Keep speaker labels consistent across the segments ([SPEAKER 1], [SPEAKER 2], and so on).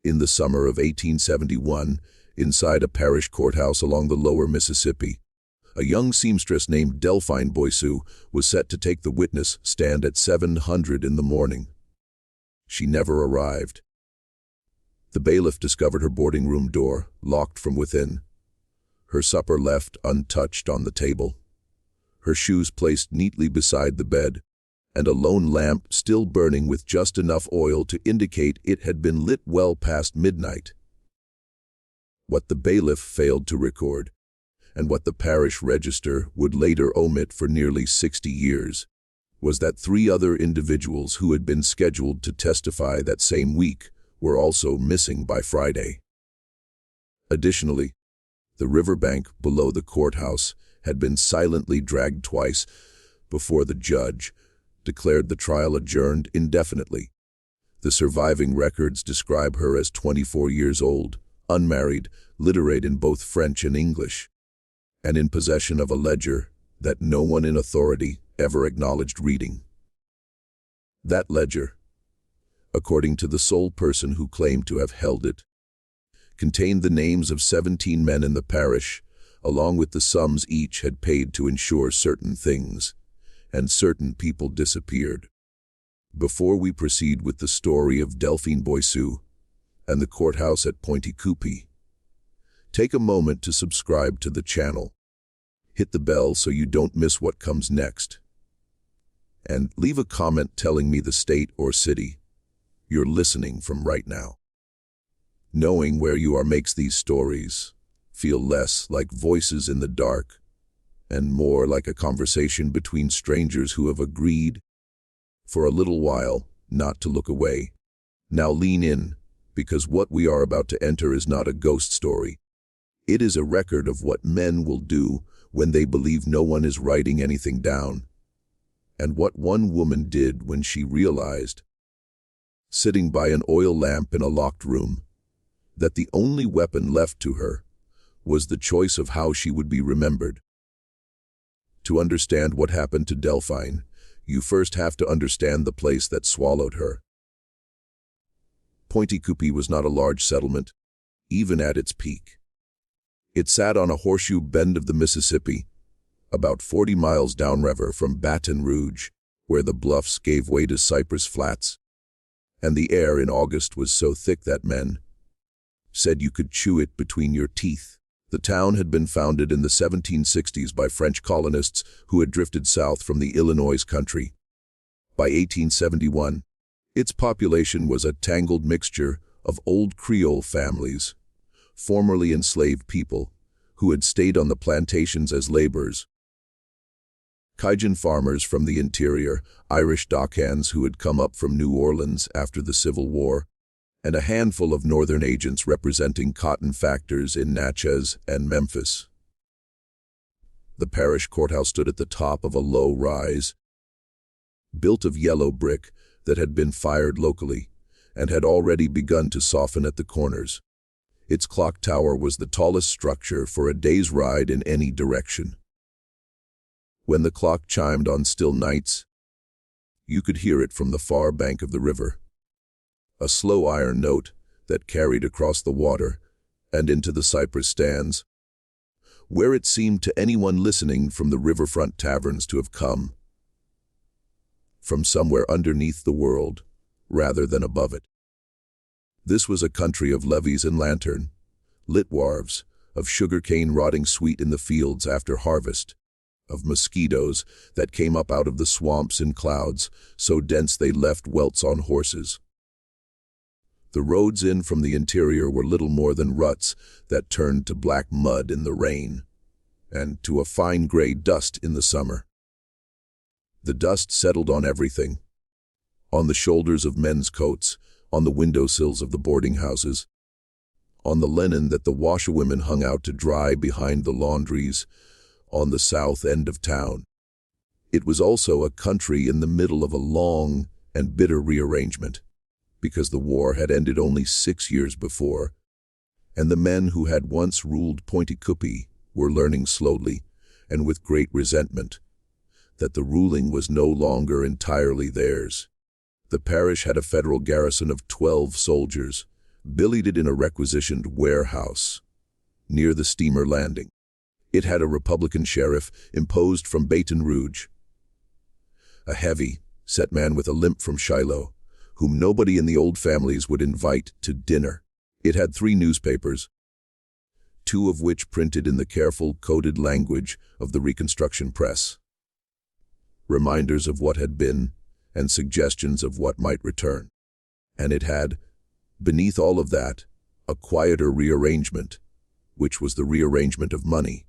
[SPEAKER 1] In the summer of 1871, inside a parish courthouse along the lower Mississippi, a young seamstress named Delphine Boissou was set to take the witness stand at 700 in the morning. She never arrived. The bailiff discovered her boarding room door, locked from within, her supper left untouched on the table, her shoes placed neatly beside the bed, and a lone lamp still burning with just enough oil to indicate it had been lit well past midnight. What the bailiff failed to record, and what the parish register would later omit for nearly 60 years, was that 3 other individuals who had been scheduled to testify that same week were also missing by Friday. Additionally, the riverbank below the courthouse had been silently dragged twice before the judge declared the trial adjourned indefinitely. The surviving records describe her as 24 years old, unmarried, literate in both French and English, and in possession of a ledger that no one in authority ever acknowledged reading. That ledger, according to the sole person who claimed to have held it, contained the names of 17 men in the parish, along with the sums each had paid to ensure certain things, and certain people disappeared. Before we proceed with the story of Delphine Boissou and the courthouse at Pointe Coupee, take a moment to subscribe to the channel. Hit the bell so you don't miss what comes next. And leave a comment telling me the state or city you're listening from right now. Knowing where you are makes these stories feel less like voices in the dark and more like a conversation between strangers who have agreed, for a little while, not to look away. Now lean in, because what we are about to enter is not a ghost story. It is a record of what men will do when they believe no one is writing anything down, and what one woman did when she realized, sitting by an oil lamp in a locked room, that the only weapon left to her was the choice of how she would be remembered. To understand what happened to Delphine, you first have to understand the place that swallowed her. Pointe Coupee was not a large settlement, even at its peak. It sat on a horseshoe bend of the Mississippi, about 40 miles downriver from Baton Rouge, where the bluffs gave way to cypress flats, and the air in August was so thick that men said you could chew it between your teeth. The town had been founded in the 1760s by French colonists who had drifted south from the Illinois country. By 1871, its population was a tangled mixture of old Creole families, formerly enslaved people, who had stayed on the plantations as laborers, Cajun farmers from the interior, Irish dockhands who had come up from New Orleans after the Civil War, and a handful of northern agents representing cotton factors in Natchez and Memphis. The parish courthouse stood at the top of a low rise, built of yellow brick that had been fired locally and had already begun to soften at the corners. Its clock tower was the tallest structure for a day's ride in any direction. When the clock chimed on still nights, you could hear it from the far bank of the river, a slow iron note that carried across the water and into the cypress stands, where it seemed to anyone listening from the riverfront taverns to have come from somewhere underneath the world, rather than above it. This was a country of levees and lantern, lit wharves, of sugarcane rotting sweet in the fields after harvest, of mosquitoes that came up out of the swamps in clouds, so dense they left welts on horses. The roads in from the interior were little more than ruts that turned to black mud in the rain, and to a fine gray dust in the summer. The dust settled on everything, on the shoulders of men's coats, on the windowsills of the boarding houses, on the linen that the washerwomen hung out to dry behind the laundries, on the south end of town. It was also a country in the middle of a long and bitter rearrangement, because the war had ended only 6 years before, and the men who had once ruled Pointe Coupee were learning slowly, and with great resentment, that the ruling was no longer entirely theirs. The parish had a federal garrison of 12 soldiers, billeted in a requisitioned warehouse near the steamer landing. It had a Republican sheriff imposed from Baton Rouge, a heavy, set man with a limp from Shiloh, whom nobody in the old families would invite to dinner. It had 3 newspapers, 2 of which printed in the careful, coded language of the Reconstruction press, reminders of what had been and suggestions of what might return. And it had, beneath all of that, a quieter rearrangement, which was the rearrangement of money.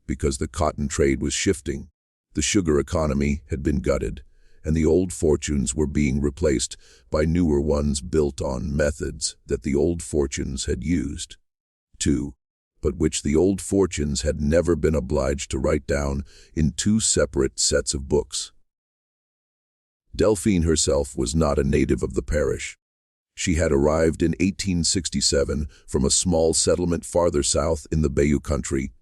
[SPEAKER 1] Because the cotton trade was shifting, the sugar economy had been gutted, and the old fortunes were being replaced by newer ones built on methods that the old fortunes had used, too, but which the old fortunes had never been obliged to write down in 2 separate sets of books. Delphine herself was not a native of the parish. She had arrived in 1867 from a small settlement farther south in the Bayou country,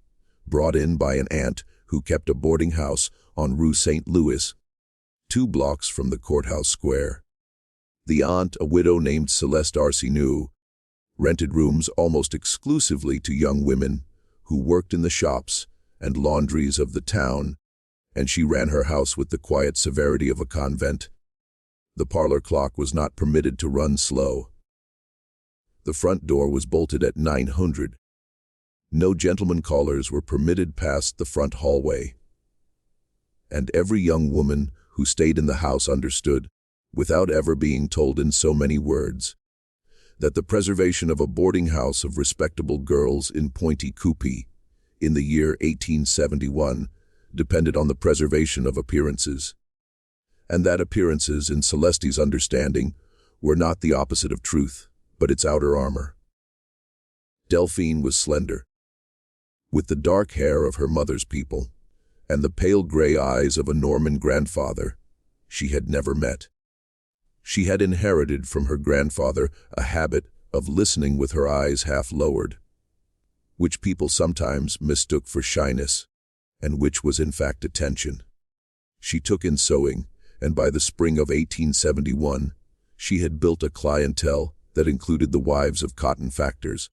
[SPEAKER 1] brought in by an aunt who kept a boarding house on Rue St. Louis, 2 blocks from the courthouse square. The aunt, a widow named Celeste Arseneau, rented rooms almost exclusively to young women who worked in the shops and laundries of the town, and she ran her house with the quiet severity of a convent. The parlor clock was not permitted to run slow. The front door was bolted at 900. No gentlemen callers were permitted past the front hallway. And every young woman who stayed in the house understood, without ever being told in so many words, that the preservation of a boarding house of respectable girls in Pointe Coupee in the year 1871 depended on the preservation of appearances, and that appearances, in Celeste's understanding, were not the opposite of truth, but its outer armor. Delphine was slender, with the dark hair of her mother's people, and the pale gray eyes of a Norman grandfather she had never met. She had inherited from her grandfather a habit of listening with her eyes half lowered, which people sometimes mistook for shyness, and which was in fact attention. She took in sewing, and by the spring of 1871, she had built a clientele that included the wives of cotton factors,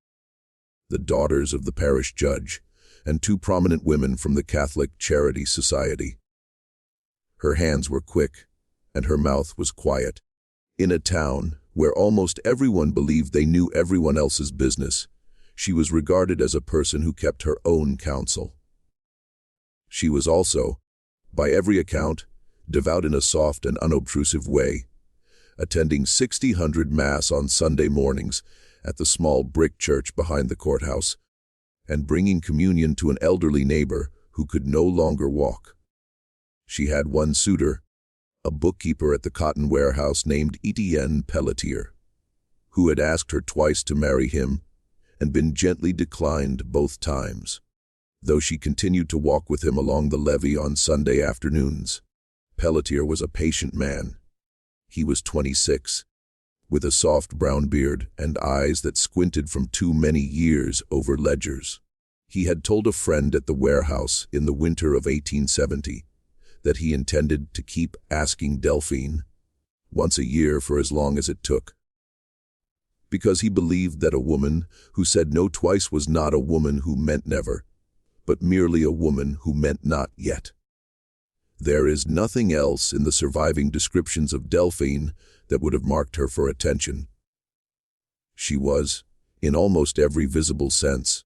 [SPEAKER 1] the daughters of the parish judge, and 2 prominent women from the Catholic Charity Society. Her hands were quick, and her mouth was quiet. In a town where almost everyone believed they knew everyone else's business, she was regarded as a person who kept her own counsel. She was also, by every account, devout in a soft and unobtrusive way, attending 600 Mass on Sunday mornings at the small brick church behind the courthouse, and bringing communion to an elderly neighbor who could no longer walk. She had one suitor, a bookkeeper at the cotton warehouse named Etienne Pelletier, who had asked her twice to marry him and been gently declined both times, though she continued to walk with him along the levee on Sunday afternoons. Pelletier was a patient man. He was 26, with a soft brown beard and eyes that squinted from too many years over ledgers. He had told a friend at the warehouse in the winter of 1870 that he intended to keep asking Delphine once a year for as long as it took, because he believed that a woman who said no twice was not a woman who meant never, but merely a woman who meant not yet. There is nothing else in the surviving descriptions of Delphine that would have marked her for attention. She was, in almost every visible sense,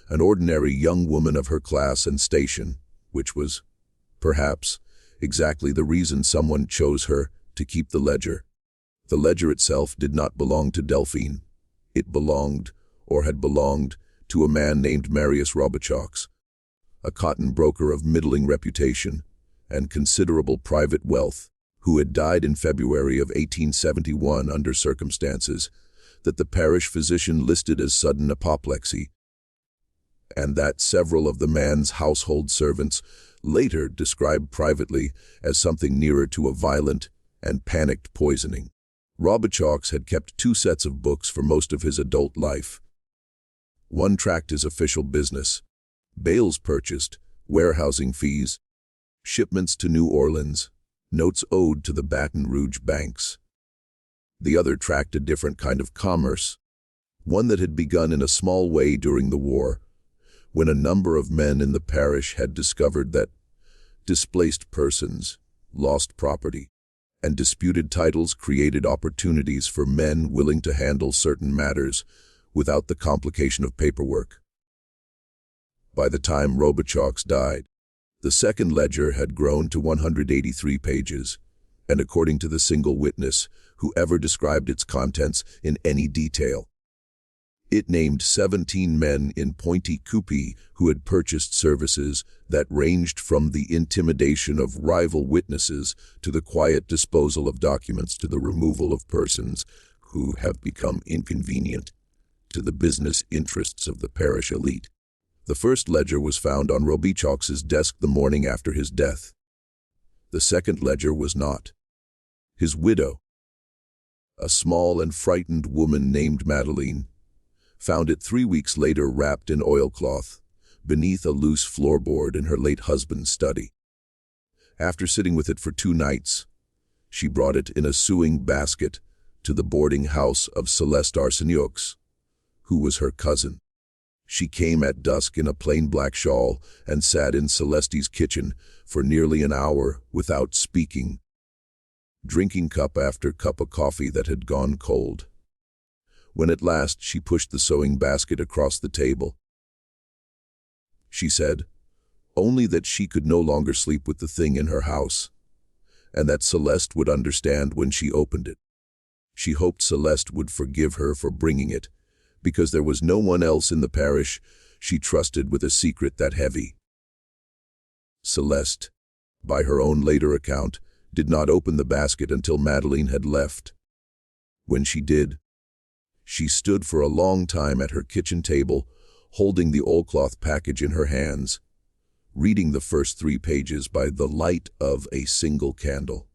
[SPEAKER 1] an ordinary young woman of her class and station, which was, perhaps, exactly the reason someone chose her to keep the ledger. The ledger itself did not belong to Delphine. It belonged, or had belonged, to a man named Marius Robichaux, a cotton broker of middling reputation and considerable private wealth, who had died in February of 1871 under circumstances that the parish physician listed as sudden apoplexy, and that several of the man's household servants later described privately as something nearer to a violent and panicked poisoning. Robichaux had kept 2 sets of books for most of his adult life. One tracked his official business, bales purchased, warehousing fees, shipments to New Orleans, notes owed to the Baton Rouge banks. The other tracked a different kind of commerce, one that had begun in a small way during the war, when a number of men in the parish had discovered that displaced persons, lost property, and disputed titles created opportunities for men willing to handle certain matters without the complication of paperwork. By the time Robichaux died, the second ledger had grown to 183 pages, and according to the single witness who ever described its contents in any detail, it named 17 men in Pointe Coupee who had purchased services that ranged from the intimidation of rival witnesses to the quiet disposal of documents to the removal of persons who have become inconvenient to the business interests of the parish elite. The first ledger was found on Robichaux's desk the morning after his death. The second ledger was not. His widow, a small and frightened woman named Madeleine, found it 3 weeks later wrapped in oilcloth beneath a loose floorboard in her late husband's study. After sitting with it for 2 nights, she brought it in a sewing basket to the boarding house of Celeste Arsenault, who was her cousin. She came at dusk in a plain black shawl and sat in Celeste's kitchen for nearly an hour without speaking, drinking cup after cup of coffee that had gone cold. When at last she pushed the sewing basket across the table, she said only that she could no longer sleep with the thing in her house, and that Celeste would understand when she opened it. She hoped Celeste would forgive her for bringing it, because there was no one else in the parish she trusted with a secret that heavy. Celeste, by her own later account, did not open the basket until Madeleine had left. When she did, she stood for a long time at her kitchen table, holding the oilcloth package in her hands, reading the first 3 pages by the light of a single candle.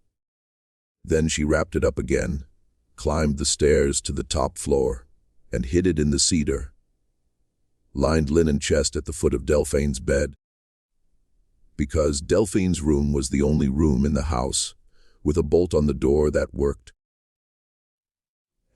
[SPEAKER 1] Then she wrapped it up again, climbed the stairs to the top floor, and hid it in the cedar, lined linen chest at the foot of Delphine's bed, because Delphine's room was the only room in the house with a bolt on the door that worked,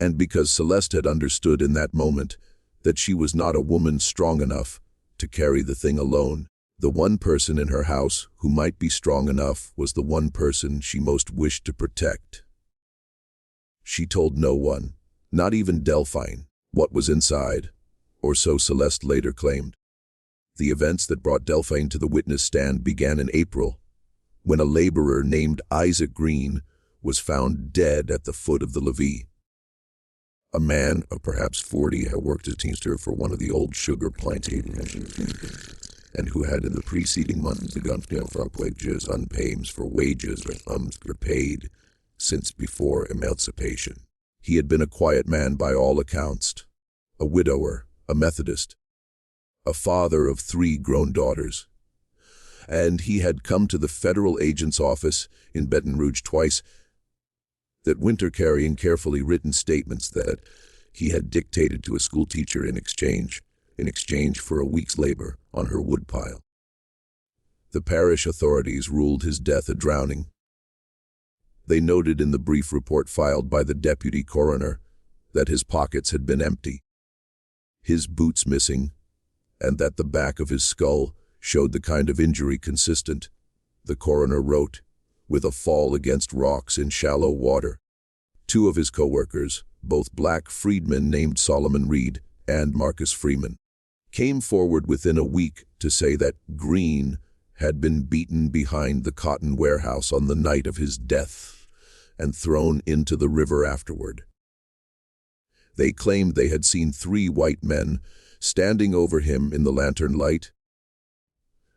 [SPEAKER 1] and because Celeste had understood in that moment that she was not a woman strong enough to carry the thing alone. The one person in her house who might be strong enough was the one person she most wished to protect. She told no one, not even Delphine, what was inside, or so Celeste later claimed. The events that brought Delphine to the witness stand began in April, when a laborer named Isaac Green was found dead at the foot of the levee. A man of perhaps 40 had worked as teamster for one of the old sugar plantations, and who had in the preceding months begun to offer wages on payments for wages were paid since before emancipation. He had been a quiet man by all accounts, a widower, a Methodist, a father of 3 grown daughters, and he had come to the federal agent's office in Baton Rouge twice that winter carrying carefully written statements that he had dictated to a schoolteacher in exchange for a week's labor on her woodpile. The parish authorities ruled his death a drowning. They noted in the brief report filed by the deputy coroner that his pockets had been empty, his boots missing, and that the back of his skull showed the kind of injury consistent, the coroner wrote, with a fall against rocks in shallow water. 2 of his co-workers, both black freedmen named Solomon Reed and Marcus Freeman, came forward within a week to say that Green had been beaten behind the cotton warehouse on the night of his death and thrown into the river afterward. They claimed they had seen 3 white men standing over him in the lantern light,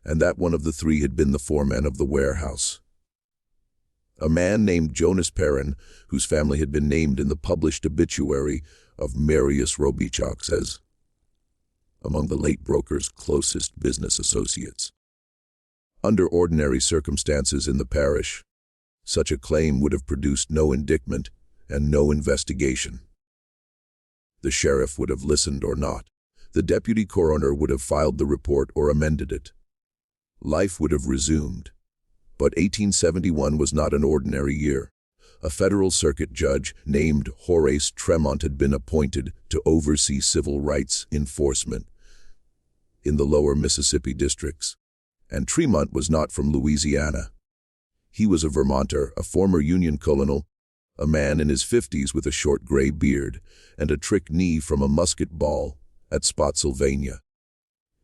[SPEAKER 1] and that one of the 3 had been the foreman of the warehouse. A man named Jonas Perrin, whose family had been named in the published obituary of Marius Robichaux as among the late broker's closest business associates. Under ordinary circumstances in the parish, such a claim would have produced no indictment and no investigation. The sheriff would have listened or not. The deputy coroner would have filed the report or amended it. Life would have resumed. But 1871 was not an ordinary year. a federal circuit judge named Horace Tremont had been appointed to oversee civil rights enforcement in the lower Mississippi districts. And Tremont was not from Louisiana. He was a Vermonter, a former Union colonel, a man in his 50s with a short gray beard and a trick knee from a musket ball at Spotsylvania.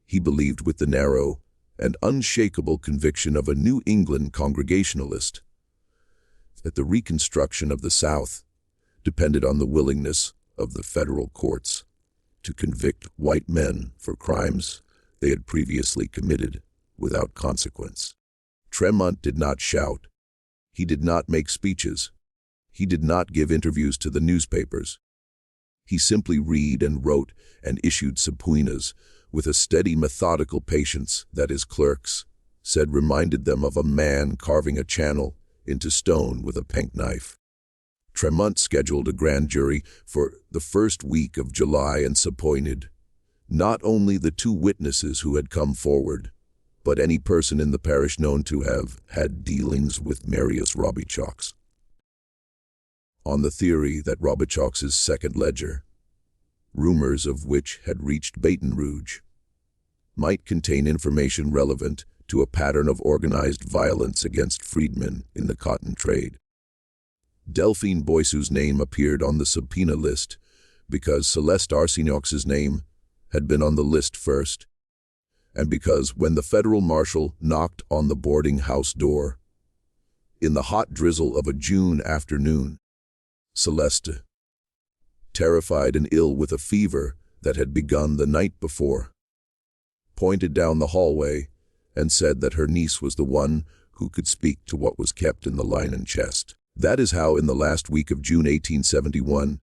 [SPEAKER 1] He believed with the narrow and unshakable conviction of a New England Congregationalist that the Reconstruction of the South depended on the willingness of the federal courts to convict white men for crimes they had previously committed without consequence. Tremont did not shout. He did not make speeches. He did not give interviews to the newspapers. He simply read and wrote and issued subpoenas with a steady, methodical patience that his clerks said reminded them of a man carving a channel into stone with a penknife. Tremont scheduled a grand jury for the first week of July and subpoenaed not only the 2 witnesses who had come forward, but any person in the parish known to have had dealings with Marius Robichaux. On the theory that Robichaux's second ledger, rumors of which had reached Baton Rouge, might contain information relevant to a pattern of organized violence against freedmen in the cotton trade. Delphine Boissou's name appeared on the subpoena list because Celeste Arsenault's name had been on the list first, and because when the federal marshal knocked on the boarding house door in the hot drizzle of a June afternoon, Celeste, terrified and ill with a fever that had begun the night before, pointed down the hallway and said that her niece was the one who could speak to what was kept in the linen chest. That is how in the last week of June 1871,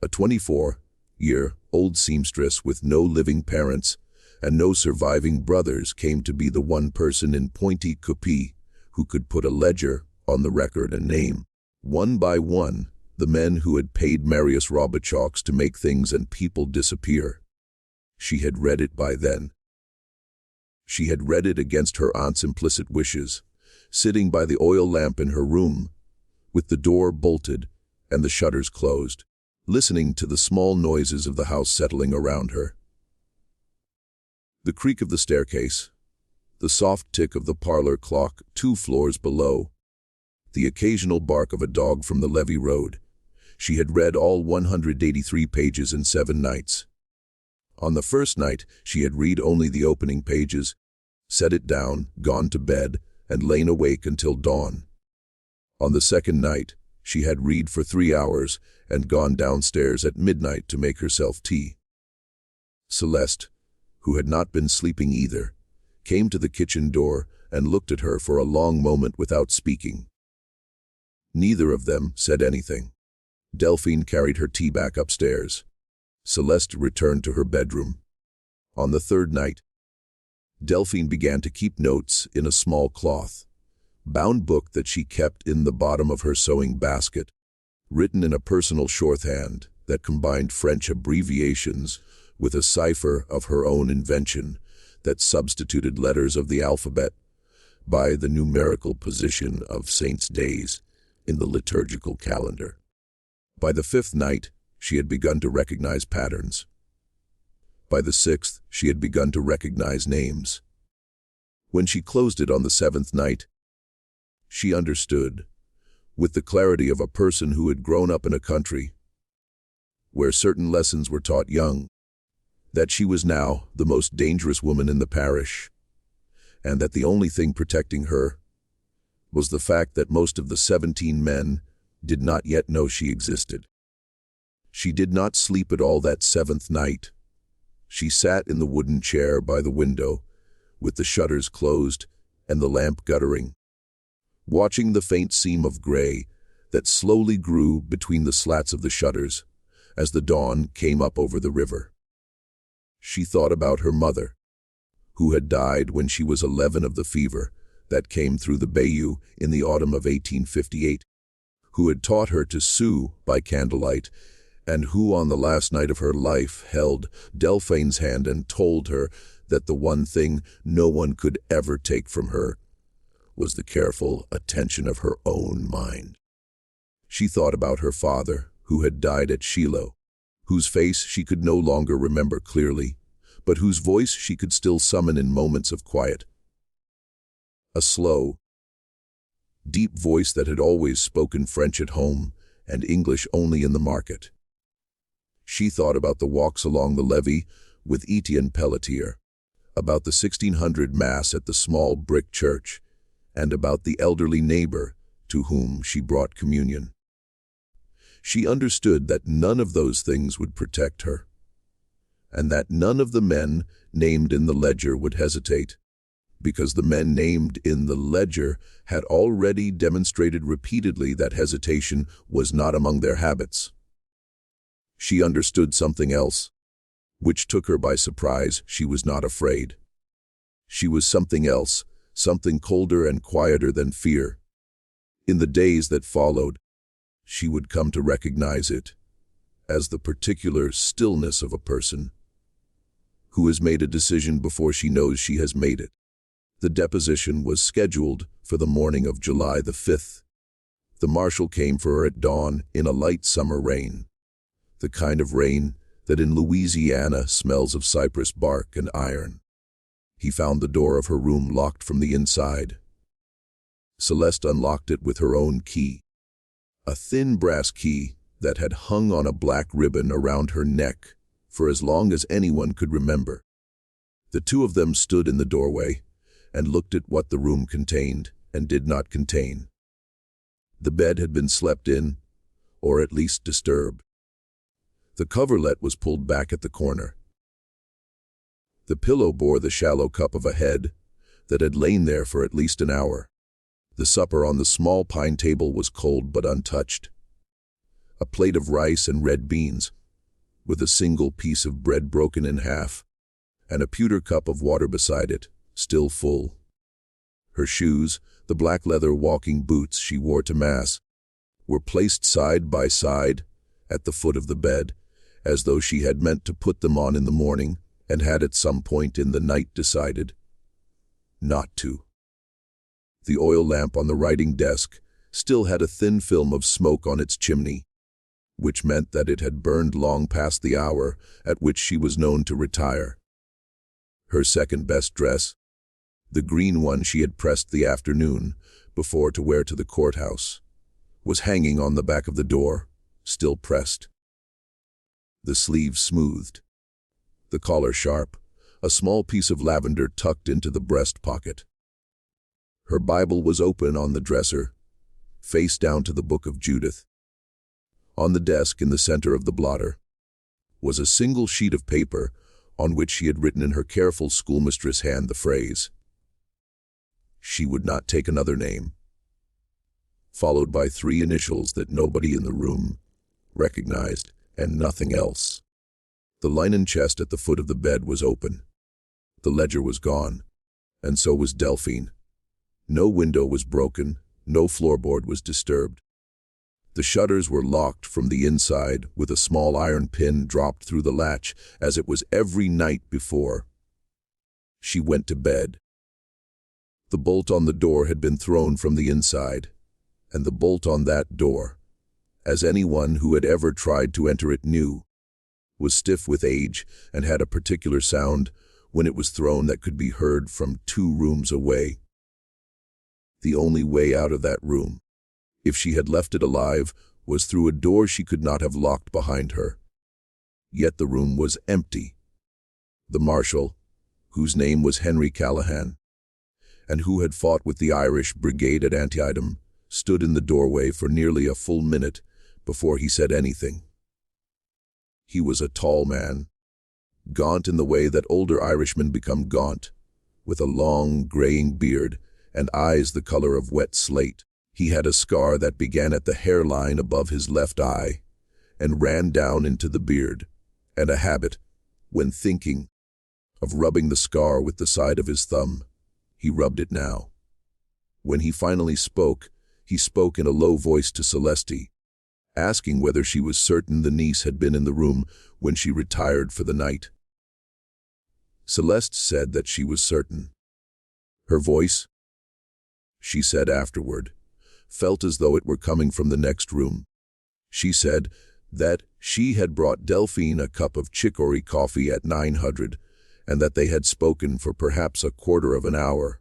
[SPEAKER 1] a 24-year-old seamstress with no living parents and no surviving brothers came to be the one person in Pointe Coupee who could put a ledger on the record and name, one by one, the men who had paid Marius Robichaux to make things and people disappear. She had read it by then. She had read it against her aunt's implicit wishes, sitting by the oil lamp in her room, with the door bolted and the shutters closed, listening to the small noises of the house settling around her. The creak of the staircase, the soft tick of the parlor clock 2 floors below, the occasional bark of a dog from the levee road. She had read all 183 pages in 7 nights. On the first night, she had read only the opening pages, set it down, gone to bed, and lain awake until dawn. On the second night, she had read for 3 hours and gone downstairs at midnight to make herself tea. Celeste, who had not been sleeping either, came to the kitchen door and looked at her for a long moment without speaking. Neither of them said anything. Delphine carried her tea back upstairs. Celeste returned to her bedroom. On the third night, Delphine began to keep notes in a small cloth-bound book that she kept in the bottom of her sewing basket, written in a personal shorthand that combined French abbreviations with a cipher of her own invention that substituted letters of the alphabet by the numerical position of saints' days in the liturgical calendar. By the 5th night, she had begun to recognize patterns. By the 6th, she had begun to recognize names. When she closed it on the 7th night, she understood, with the clarity of a person who had grown up in a country where certain lessons were taught young, that she was now the most dangerous woman in the parish, and that the only thing protecting her was the fact that most of the 17 men did not yet know she existed. She did not sleep at all that 7th night. She sat in the wooden chair by the window, with the shutters closed and the lamp guttering, watching the faint seam of gray that slowly grew between the slats of the shutters as the dawn came up over the river. She thought about her mother, who had died when she was 11 of the fever that came through the bayou in the autumn of 1858, who had taught her to sew by candlelight, and who on the last night of her life held Delphine's hand and told her that the one thing no one could ever take from her was the careful attention of her own mind. She thought about her father, who had died at Shiloh, whose face she could no longer remember clearly, but whose voice she could still summon in moments of quiet. A slow, deep voice that had always spoken French at home and English only in the market. She thought about the walks along the levee with Etienne Pelletier, about the 1600 Mass at the small brick church, and about the elderly neighbor to whom she brought communion. She understood that none of those things would protect her, and that none of the men named in the ledger would hesitate, because the men named in the ledger had already demonstrated repeatedly that hesitation was not among their habits. She understood something else, which took her by surprise. She was not afraid. She was something else, something colder and quieter than fear. In the days that followed, she would come to recognize it as the particular stillness of a person who has made a decision before she knows she has made it. The deposition was scheduled for the morning of July the 5th. The marshal came for her at dawn in a light summer rain, the kind of rain that in Louisiana smells of cypress bark and iron. He found the door of her room locked from the inside. Celeste unlocked it with her own key, a thin brass key that had hung on a black ribbon around her neck for as long as anyone could remember. The two of them stood in the doorway and looked at what the room contained and did not contain. The bed had been slept in, or at least disturbed. The coverlet was pulled back at the corner. The pillow bore the shallow cup of a head that had lain there for at least an hour. The supper on the small pine table was cold but untouched. A plate of rice and red beans, with a single piece of bread broken in half, and a pewter cup of water beside it, still full. Her shoes, the black leather walking boots she wore to Mass, were placed side by side at the foot of the bed, as though she had meant to put them on in the morning and had at some point in the night decided not to. The oil lamp on the writing desk still had a thin film of smoke on its chimney, which meant that it had burned long past the hour at which she was known to retire. Her second-best dress, the green one she had pressed the afternoon before to wear to the courthouse, was hanging on the back of the door, still pressed. The sleeves smoothed, the collar sharp, a small piece of lavender tucked into the breast pocket. Her Bible was open on the dresser, face down to the book of Judith. On the desk in the center of the blotter was a single sheet of paper on which she had written in her careful schoolmistress hand the phrase, "She would not take another name," followed by 3 initials that nobody in the room recognized, and nothing else. The linen chest at the foot of the bed was open. The ledger was gone, and so was Delphine. No window was broken, no floorboard was disturbed. The shutters were locked from the inside with a small iron pin dropped through the latch, as it was every night before she went to bed. The bolt on the door had been thrown from the inside, and the bolt on that door, as anyone who had ever tried to enter it knew, was stiff with age and had a particular sound when it was thrown that could be heard from 2 rooms away. The only way out of that room, if she had left it alive, was through a door she could not have locked behind her. Yet the room was empty. The marshal, whose name was Henry Callahan, and who had fought with the Irish Brigade at Antietam, stood in the doorway for nearly a full minute before he said anything. He was a tall man, gaunt in the way that older Irishmen become gaunt, with a long, graying beard and eyes the color of wet slate. He had a scar that began at the hairline above his left eye and ran down into the beard, and a habit, when thinking, of rubbing the scar with the side of his thumb. He rubbed it now. When he finally spoke, he spoke in a low voice to Celeste, asking whether she was certain the niece had been in the room when she retired for the night. Celeste said that she was certain. Her voice, she said afterward, felt as though it were coming from the next room. She said that she had brought Delphine a cup of chicory coffee at 900, and that they had spoken for perhaps a quarter of an hour.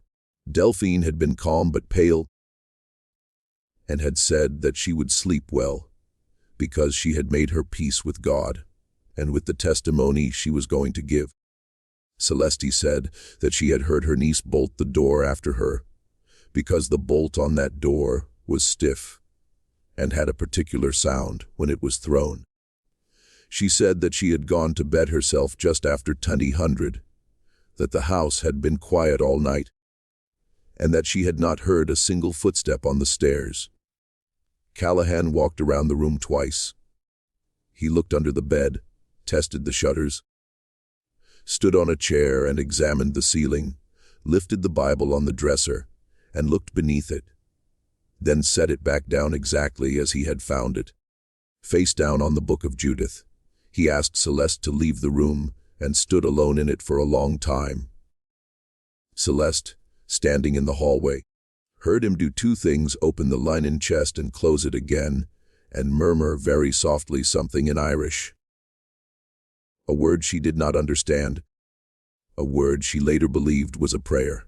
[SPEAKER 1] Delphine had been calm but pale, and had said that she would sleep well, because she had made her peace with God, and with the testimony she was going to give. Celeste said that she had heard her niece bolt the door after her, because the bolt on that door was stiff, and had a particular sound when it was thrown. She said that she had gone to bed herself just after 2000, that the house had been quiet all night, and that she had not heard a single footstep on the stairs. Callahan walked around the room twice. He looked under the bed, tested the shutters, stood on a chair and examined the ceiling, lifted the Bible on the dresser, and looked beneath it, then set it back down exactly as he had found it. Face down on the Book of Judith, he asked Celeste to leave the room and stood alone in it for a long time. Celeste, standing in the hallway, heard him do two things: open the linen chest and close it again, and murmur very softly something in Irish. A word she did not understand, a word she later believed was a prayer.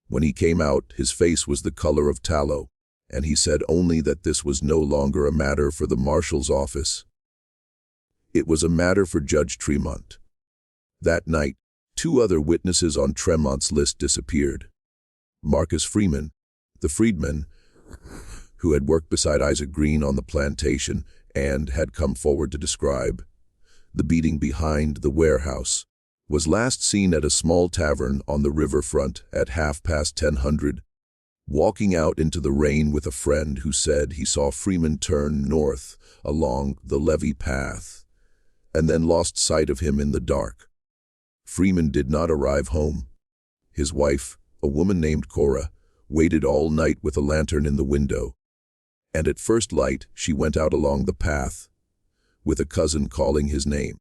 [SPEAKER 1] When he came out, his face was the color of tallow, and he said only that this was no longer a matter for the marshal's office. It was a matter for Judge Tremont. That night, 2 other witnesses on Tremont's list disappeared. Marcus Freeman, the freedman, who had worked beside Isaac Green on the plantation and had come forward to describe the beating behind the warehouse, was last seen at a small tavern on the riverfront at 10:30, walking out into the rain with a friend who said he saw Freeman turn north along the levee path and then lost sight of him in the dark. Freeman did not arrive home. His wife, a woman named Cora, waited all night with a lantern in the window, and at first light she went out along the path, with a cousin calling his name.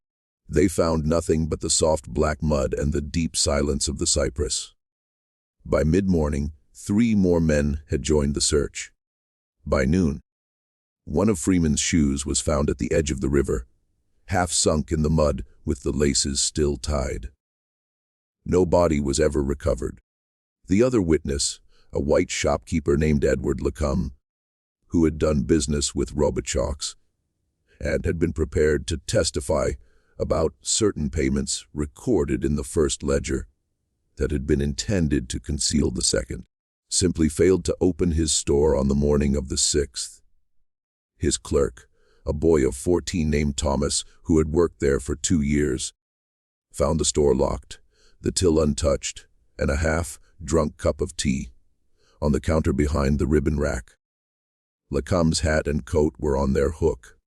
[SPEAKER 1] They found nothing but the soft black mud and the deep silence of the cypress. By mid-morning, 3 more men had joined the search. By noon, one of Freeman's shoes was found at the edge of the river, half sunk in the mud with the laces still tied. No body was ever recovered. The other witness, a white shopkeeper named Edward Lacombe, who had done business with Robichaux and had been prepared to testify about certain payments recorded in the first ledger that had been intended to conceal the second, simply failed to open his store on the morning of the 6th. His clerk, a boy of 14 named Thomas, who had worked there for 2 years, found the store locked, the till untouched, and a half-drunk cup of tea on the counter behind the ribbon rack. Lacombe's hat and coat were on their hook.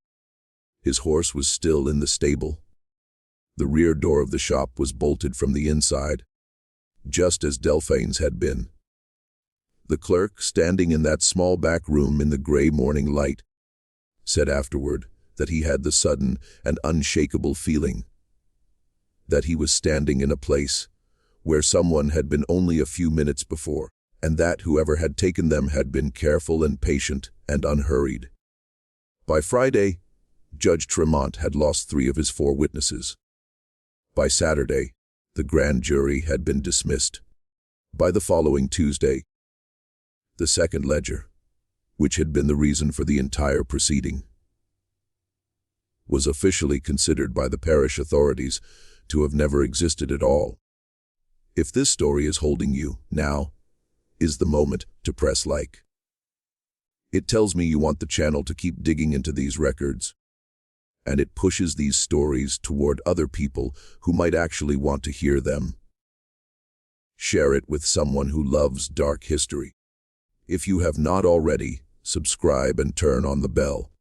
[SPEAKER 1] His horse was still in the stable. The rear door of the shop was bolted from the inside, just as Delphine's had been. The clerk, standing in that small back room in the gray morning light, said afterward that he had the sudden and unshakable feeling that he was standing in a place where someone had been only a few minutes before, and that whoever had taken them had been careful and patient and unhurried. By Friday, Judge Tremont had lost 3 of his 4 witnesses. By Saturday, the grand jury had been dismissed. By the following Tuesday, the second ledger, which had been the reason for the entire proceeding, was officially considered by the parish authorities to have never existed at all. If this story is holding you, now is the moment to press like. It tells me you want the channel to keep digging into these records, and it pushes these stories toward other people who might actually want to hear them. Share it with someone who loves dark history. If you have not already, subscribe and turn on the bell.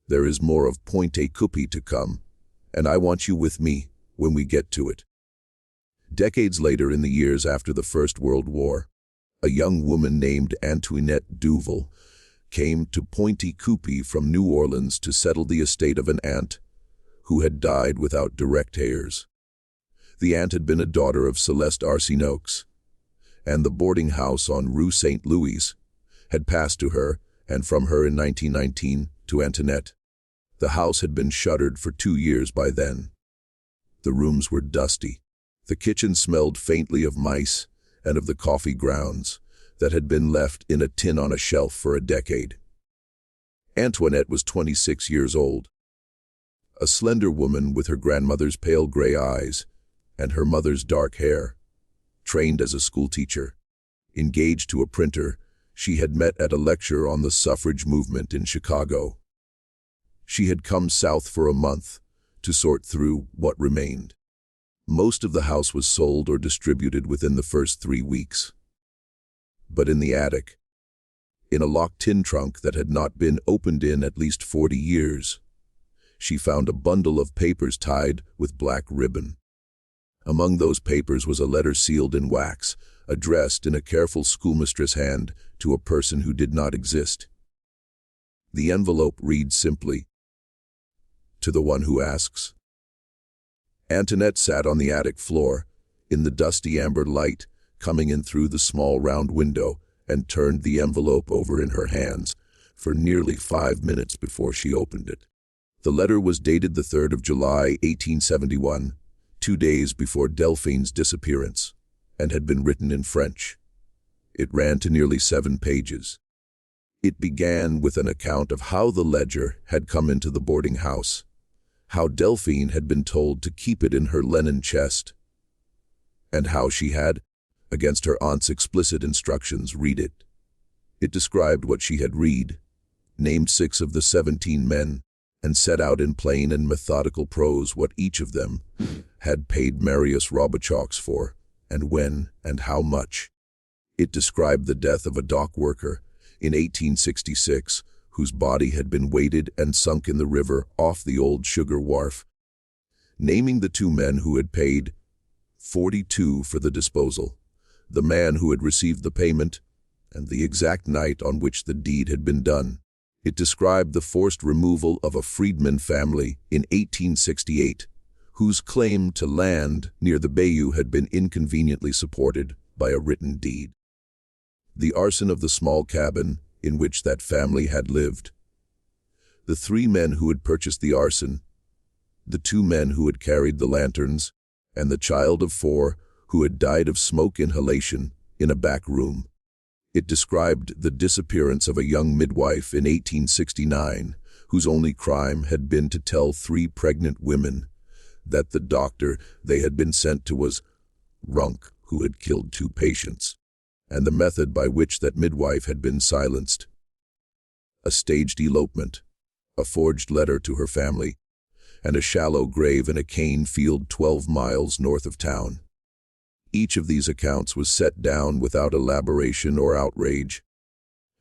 [SPEAKER 1] There is more of Pointe Coupee to come, and I want you with me when we get to it. Decades later, in the years after the First World War, a young woman named Antoinette Duval came to Pointe Coupee from New Orleans to settle the estate of an aunt who had died without direct heirs. The aunt had been a daughter of Celeste Arsinoux, and the boarding house on Rue St. Louis had passed to her, and from her in 1919 to Antoinette. The house had been shuttered for 2 years by then. The rooms were dusty. The kitchen smelled faintly of mice and of the coffee grounds that had been left in a tin on a shelf for a decade. Antoinette was 26 years old. A slender woman with her grandmother's pale gray eyes and her mother's dark hair, trained as a schoolteacher, engaged to a printer she had met at a lecture on the suffrage movement in Chicago. She had come south for a month to sort through what remained. Most of the house was sold or distributed within the first 3 weeks. But in the attic, in a locked tin trunk that had not been opened in at least 40 years, she found a bundle of papers tied with black ribbon. Among those papers was a letter sealed in wax, addressed in a careful schoolmistress hand to a person who did not exist. The envelope reads simply, "To the one who asks." Antoinette sat on the attic floor, in the dusty amber light coming in through the small round window, and turned the envelope over in her hands for nearly 5 minutes before she opened it. The letter was dated the 3rd of July, 1871, 2 days before Delphine's disappearance, and had been written in French. It ran to nearly 7 pages. It began with an account of how the ledger had come into the boarding house, how Delphine had been told to keep it in her linen chest, and how she had, against her aunt's explicit instructions, read it. It described what she had read, named 6 of the 17 men, and set out in plain and methodical prose what each of them had paid Marius Robichaux for, and when and how much. It described the death of a dock worker in 1866, whose body had been weighted and sunk in the river off the old sugar wharf, naming the 2 men who had paid $42 for the disposal, the man who had received the payment, and the exact night on which the deed had been done. It described the forced removal of a freedman family in 1868, whose claim to land near the bayou had been inconveniently supported by a written deed. The arson of the small cabin in which that family had lived. The 3 men who had purchased the arson, the 2 men who had carried the lanterns, and the child of 4 who had died of smoke inhalation in a back room. It described the disappearance of a young midwife in 1869, whose only crime had been to tell 3 pregnant women that the doctor they had been sent to was drunk, who had killed 2 patients, and the method by which that midwife had been silenced. A staged elopement, a forged letter to her family, and a shallow grave in a cane field 12 miles north of town. Each of these accounts was set down without elaboration or outrage,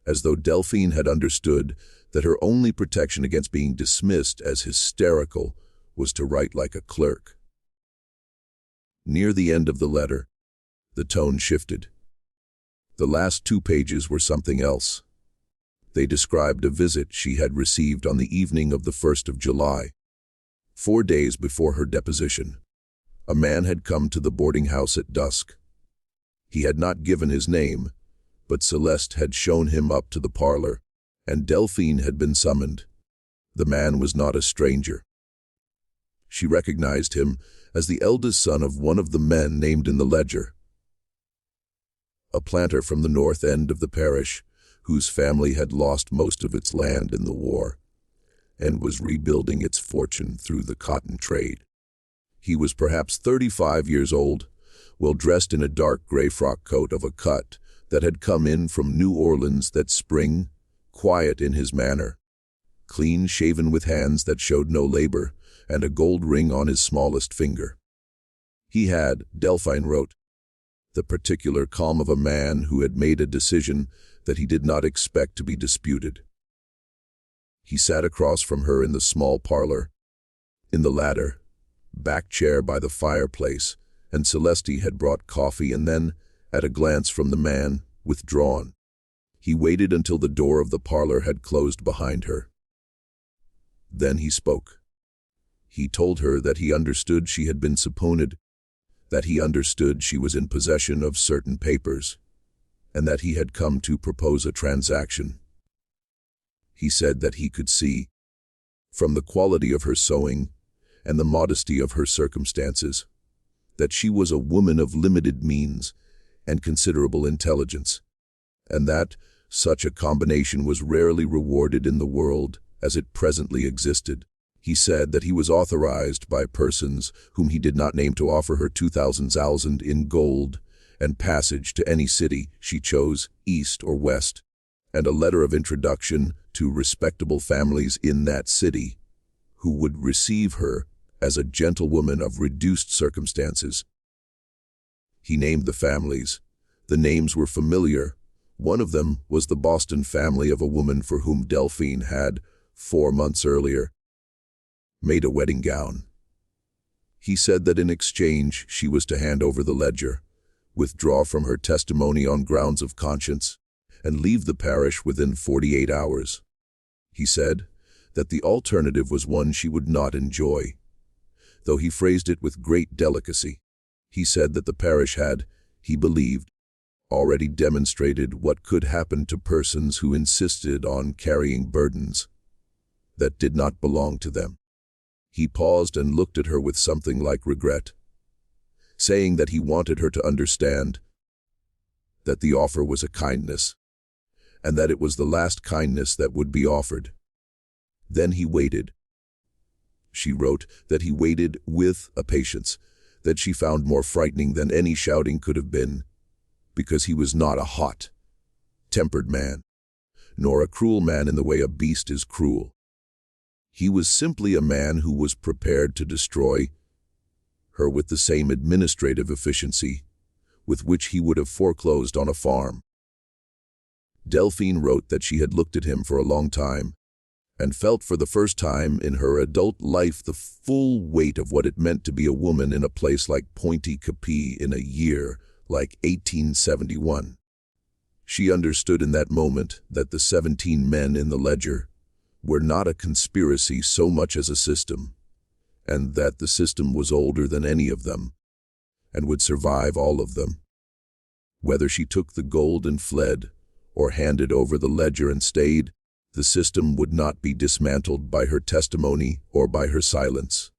[SPEAKER 1] as though Delphine had understood that her only protection against being dismissed as hysterical was to write like a clerk. Near the end of the letter, the tone shifted. The last 2 pages were something else. They described a visit she had received on the evening of the 1st of July, 4 days before her deposition. A man had come to the boarding house at dusk. He had not given his name, but Celeste had shown him up to the parlor, and Delphine had been summoned. The man was not a stranger. She recognized him as the eldest son of one of the men named in the ledger, a planter from the north end of the parish, whose family had lost most of its land in the war, and was rebuilding its fortune through the cotton trade. He was perhaps 35 years old, well dressed in a dark gray frock coat of a cut that had come in from New Orleans that spring, quiet in his manner, clean shaven with hands that showed no labor, and a gold ring on his smallest finger. He had, Delphine wrote, the particular calm of a man who had made a decision that he did not expect to be disputed. He sat across from her in the small parlor, in the latter back chair by the fireplace, and Celeste had brought coffee and then, at a glance from the man, withdrawn. He waited until the door of the parlor had closed behind her. Then he spoke. He told her that he understood she had been subpoenaed, that he understood she was in possession of certain papers, and that he had come to propose a transaction. He said that he could see, from the quality of her sewing and the modesty of her circumstances, that she was a woman of limited means and considerable intelligence, and that such a combination was rarely rewarded in the world as it presently existed. He said that he was authorized by persons whom he did not name to offer her 2,000 zalzend in gold and passage to any city she chose, east or west, and a letter of introduction to respectable families in that city who would receive her as a gentlewoman of reduced circumstances. He named the families. The names were familiar. One of them was the Boston family of a woman for whom Delphine had, 4 months earlier, made a wedding gown. He said that in exchange she was to hand over the ledger, withdraw from her testimony on grounds of conscience, and leave the parish within 48 hours. He said that the alternative was one she would not enjoy, though he phrased it with great delicacy. He said that the parish had, he believed, already demonstrated what could happen to persons who insisted on carrying burdens that did not belong to them. He paused and looked at her with something like regret, saying that he wanted her to understand that the offer was a kindness, and that it was the last kindness that would be offered. Then he waited. She wrote that he waited with a patience that she found more frightening than any shouting could have been, because he was not a hot-tempered man, nor a cruel man in the way a beast is cruel. He was simply a man who was prepared to destroy her with the same administrative efficiency with which he would have foreclosed on a farm. Delphine wrote that she had looked at him for a long time and felt for the first time in her adult life the full weight of what it meant to be a woman in a place like Pointe Coupee in a year like 1871. She understood in that moment that the 17 men in the ledger were not a conspiracy so much as a system, and that the system was older than any of them, and would survive all of them. Whether she took the gold and fled, or handed over the ledger and stayed, the system would not be dismantled by her testimony or by her silence.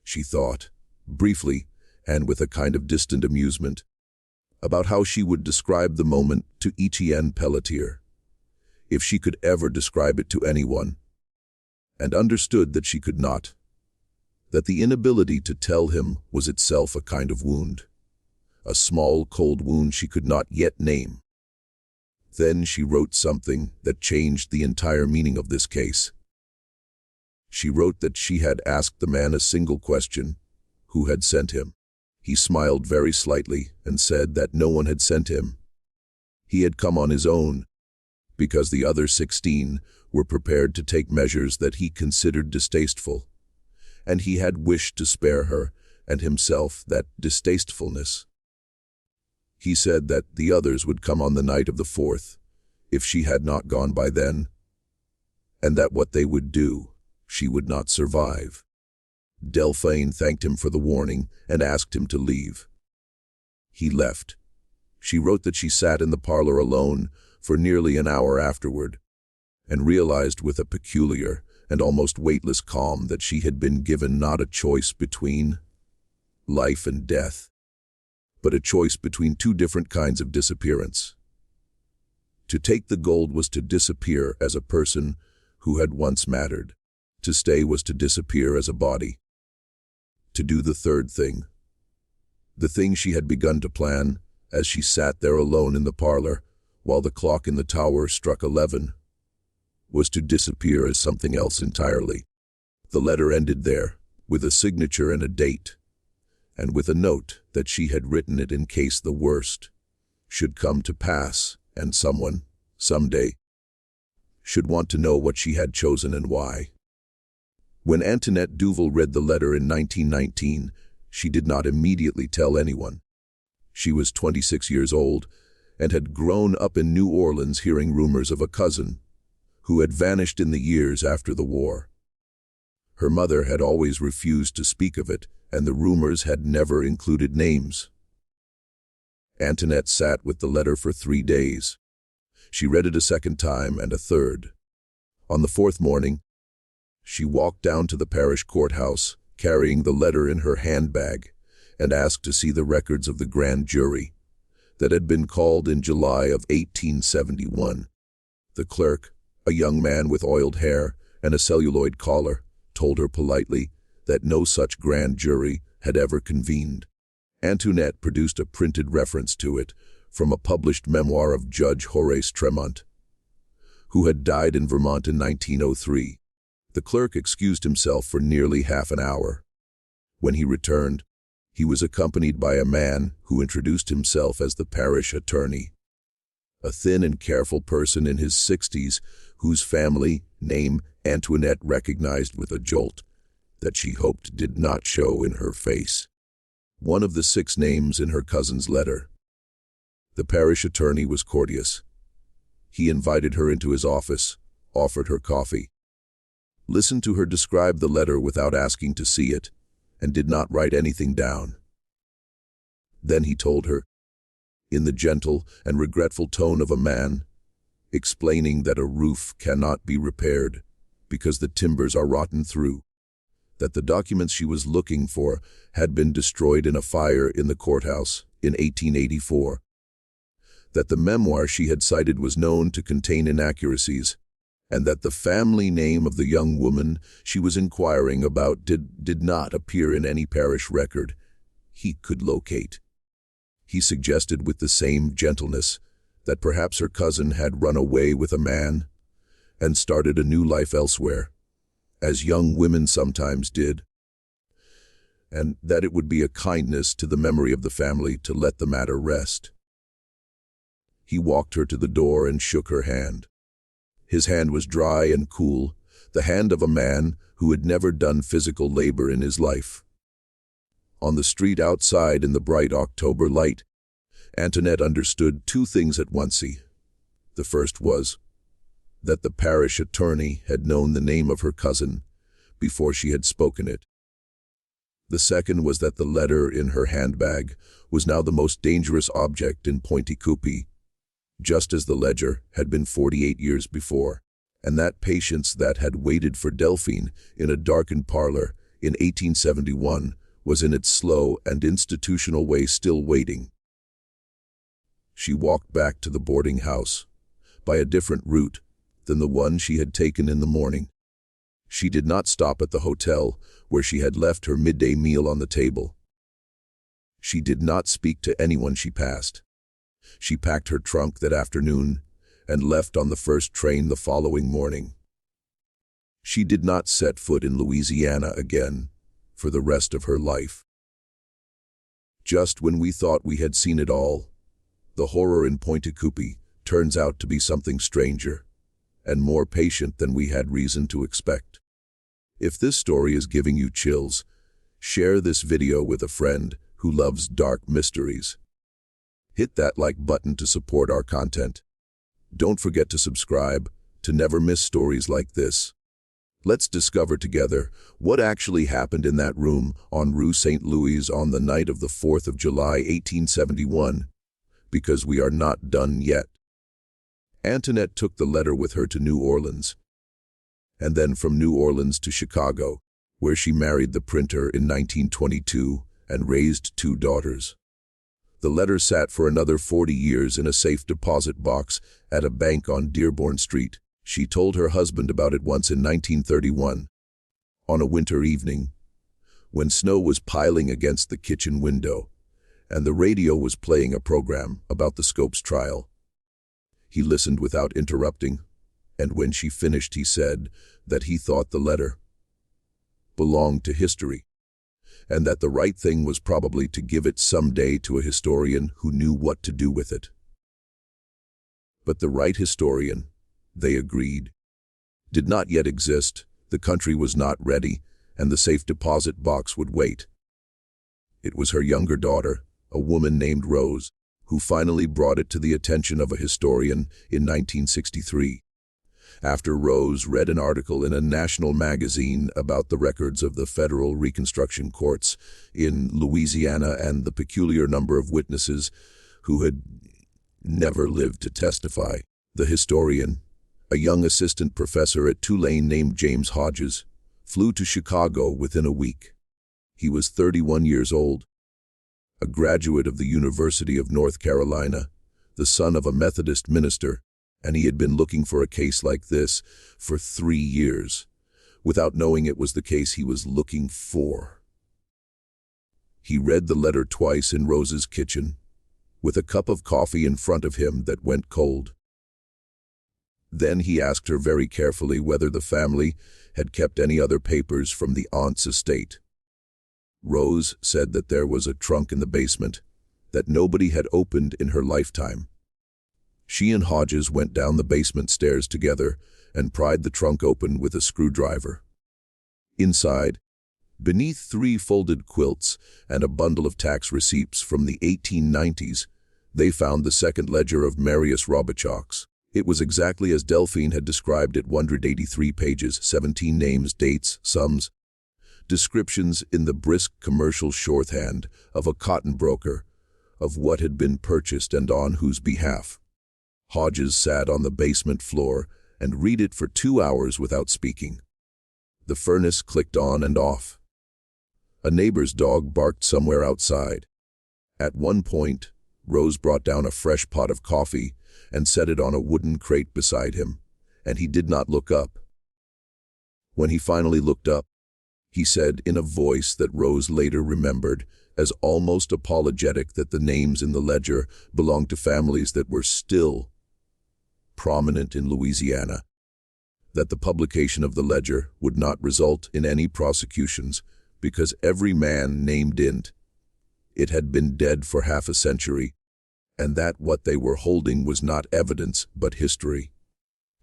[SPEAKER 1] She thought, briefly, and with a kind of distant amusement, about how she would describe the moment to Etienne Pelletier, if she could ever describe it to anyone, and understood that she could not, that the inability to tell him was itself a kind of wound, a small cold wound she could not yet name. Then she wrote something that changed the entire meaning of this case. She wrote that she had asked the man a single question, who had sent him. He smiled very slightly and said that no one had sent him. He had come on his own, because the other 16 were prepared to take measures that he considered distasteful, and he had wished to spare her and himself that distastefulness. He said that the others would come on the night of the 4th, if she had not gone by then, and that what they would do, she would not survive. Delphine thanked him for the warning and asked him to leave. He left. She wrote that she sat in the parlor alone for nearly an hour afterward, and realized with a peculiar and almost weightless calm that she had been given not a choice between life and death, but a choice between 2 different kinds of disappearance. To take the gold was to disappear as a person who had once mattered. To stay was to disappear as a body. To do the third thing, the thing she had begun to plan as she sat there alone in the parlor while the clock in the tower struck 11, was to disappear as something else entirely. The letter ended there, with a signature and a date, and with a note that she had written it in case the worst should come to pass and someone, someday, should want to know what she had chosen and why. When Antoinette Duval read the letter in 1919, she did not immediately tell anyone. She was 26 years old and had grown up in New Orleans hearing rumors of a cousin who had vanished in the years after the war. Her mother had always refused to speak of it, and the rumors had never included names. Antoinette sat with the letter for 3 days. She read it a second time and a third. On the fourth morning, she walked down to the parish courthouse, carrying the letter in her handbag, and asked to see the records of the grand jury that had been called in July of 1871. The clerk, a young man with oiled hair and a celluloid collar, told her politely that no such grand jury had ever convened. Antoinette produced a printed reference to it from a published memoir of Judge Horace Tremont, who had died in Vermont in 1903. The clerk excused himself for nearly half an hour. When he returned, he was accompanied by a man who introduced himself as the parish attorney, a thin and careful person in his 60s whose family name Antoinette recognized with a jolt that she hoped did not show in her face. One of the 6 names in her cousin's letter. The parish attorney was courteous. He invited her into his office, offered her coffee, listened to her describe the letter without asking to see it, and did not write anything down. Then he told her, in the gentle and regretful tone of a man, explaining that a roof cannot be repaired because the timbers are rotten through, that the documents she was looking for had been destroyed in a fire in the courthouse in 1884, that the memoir she had cited was known to contain inaccuracies, and that the family name of the young woman she was inquiring about did not appear in any parish record he could locate. He suggested with the same gentleness that perhaps her cousin had run away with a man and started a new life elsewhere, as young women sometimes did, and that it would be a kindness to the memory of the family to let the matter rest. He walked her to the door and shook her hand. His hand was dry and cool, the hand of a man who had never done physical labor in his life. On the street outside in the bright October light, Antoinette understood 2 things at once. The first was that the parish attorney had known the name of her cousin before she had spoken it. The second was that the letter in her handbag was now the most dangerous object in Pointe Coupee, just as the ledger had been 48 years before, and that patience that had waited for Delphine in a darkened parlor in 1871 was in its slow and institutional way still waiting. She walked back to the boarding house by a different route than the one she had taken in the morning. She did not stop at the hotel where she had left her midday meal on the table. She did not speak to anyone she passed. She packed her trunk that afternoon and left on the first train the following morning. She did not set foot in Louisiana again for the rest of her life. Just when we thought we had seen it all, the horror in Pointe Coupee turns out to be something stranger and more patient than we had reason to expect. If this story is giving you chills, share this video with a friend who loves dark mysteries. Hit that like button to support our content. Don't forget to subscribe to never miss stories like this. Let's discover together what actually happened in that room on Rue St. Louis on the night of the 4th of July, 1871, because we are not done yet. Antoinette took the letter with her to New Orleans, and then from New Orleans to Chicago, where she married the printer in 1922 and raised 2 daughters. The letter sat for another 40 years in a safe deposit box at a bank on Dearborn Street. She told her husband about it once in 1931, on a winter evening, when snow was piling against the kitchen window, and the radio was playing a program about the Scopes trial. He listened without interrupting, and when she finished he said that he thought the letter belonged to history, and that the right thing was probably to give it someday to a historian who knew what to do with it. But the right historian, they agreed, did not yet exist, the country was not ready, and the safe deposit box would wait. It was her younger daughter, a woman named Rose, who finally brought it to the attention of a historian in 1963. After Rose read an article in a national magazine about the records of the federal Reconstruction courts in Louisiana and the peculiar number of witnesses who had never lived to testify. The historian, a young assistant professor at Tulane named James Hodges, flew to Chicago within a week. He was 31 years old, a graduate of the University of North Carolina, the son of a Methodist minister, and he had been looking for a case like this for 3 years, without knowing it was the case he was looking for. He read the letter twice in Rose's kitchen, with a cup of coffee in front of him that went cold. Then he asked her very carefully whether the family had kept any other papers from the aunt's estate. Rose said that there was a trunk in the basement that nobody had opened in her lifetime. She and Hodges went down the basement stairs together and pried the trunk open with a screwdriver. Inside, beneath 3 folded quilts and a bundle of tax receipts from the 1890s, they found the second ledger of Marius Robichaud's. It was exactly as Delphine had described it, 183 pages, 17 names, dates, sums, descriptions in the brisk commercial shorthand of a cotton broker of what had been purchased and on whose behalf. Hodges sat on the basement floor and read it for 2 hours without speaking. The furnace clicked on and off. A neighbor's dog barked somewhere outside. At one point, Rose brought down a fresh pot of coffee and set it on a wooden crate beside him, and he did not look up. When he finally looked up, he said in a voice that Rose later remembered as almost apologetic that the names in the ledger belonged to families that were still prominent in Louisiana, that the publication of the ledger would not result in any prosecutions because every man named in it had been dead for half a century, and that what they were holding was not evidence but history,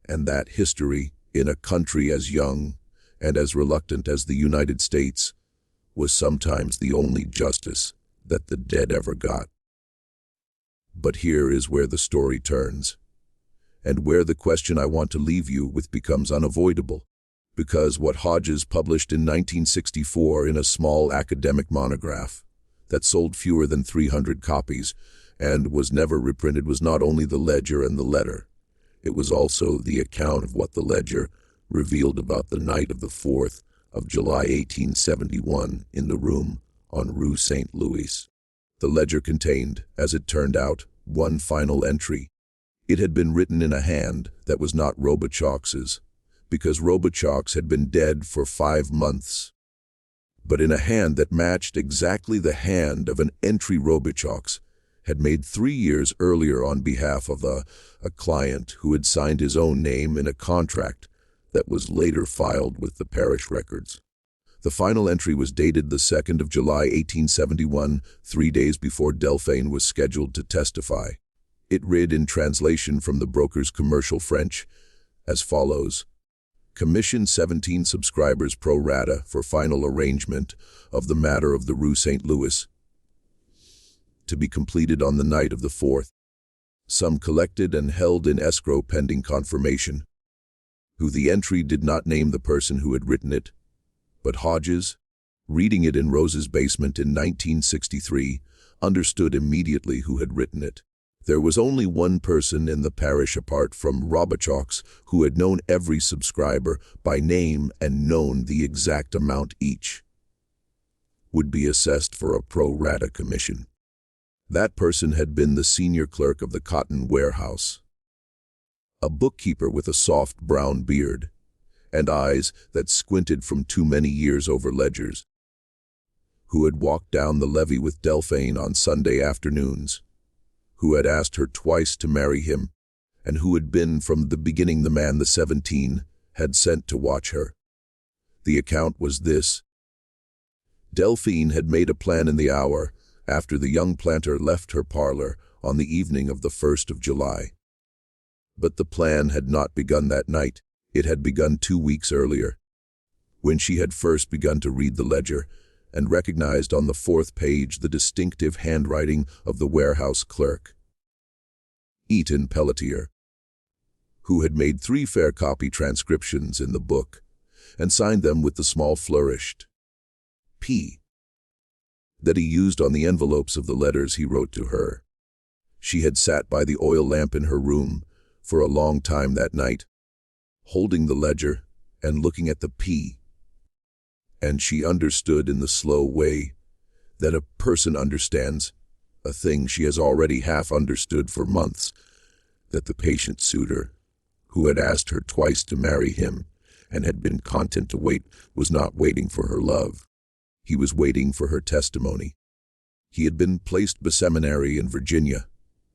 [SPEAKER 1] and that history, in a country as young and as reluctant as the United States, was sometimes the only justice that the dead ever got. But here is where the story turns, and where the question I want to leave you with becomes unavoidable, because what Hodges published in 1964 in a small academic monograph that sold fewer than 300 copies and was never reprinted was not only the ledger and the letter, it was also the account of what the ledger revealed about the night of the 4th of July 1871 in the room on Rue St. Louis. The ledger contained, as it turned out, one final entry. It had been written in a hand that was not Robichaud's, because Robichaud had been dead for 5 months, but in a hand that matched exactly the hand of an entry Robichaud had made 3 years earlier on behalf of a client who had signed his own name in a contract that was later filed with the parish records. The final entry was dated the 2nd of July 1871, 3 days before Delphine was scheduled to testify. It read in translation from the broker's commercial French as follows: Commission 17 subscribers pro rata for final arrangement of the matter of the Rue St. Louis, to be completed on the night of the 4th. Some collected and held in escrow pending confirmation. Who the entry did not name the person who had written it, but Hodges, reading it in Rose's basement in 1963, understood immediately who had written it. There was only one person in the parish apart from Robichaud who had known every subscriber by name and known the exact amount each would be assessed for a pro rata commission. That person had been the senior clerk of the cotton warehouse, a bookkeeper with a soft brown beard and eyes that squinted from too many years over ledgers, who had walked down the levee with Delphine on Sunday afternoons, who had asked her twice to marry him, and who had been from the beginning the man the 17 had sent to watch her. The account was this: Delphine had made a plan in the hour after the young planter left her parlor on the evening of the 1st of July. But the plan had not begun that night. It had begun 2 weeks earlier, when she had first begun to read the ledger and recognized on the 4th page the distinctive handwriting of the warehouse clerk, Eaton Pelletier, who had made 3 fair copy transcriptions in the book and signed them with the small flourished P that he used on the envelopes of the letters he wrote to her. She had sat by the oil lamp in her room for a long time that night, holding the ledger and looking at the P. And she understood in the slow way that a person understands, a thing she has already half understood for months, that the patient suitor, who had asked her twice to marry him and had been content to wait, was not waiting for her love. He was waiting for her testimony. He had been placed by seminary in Virginia.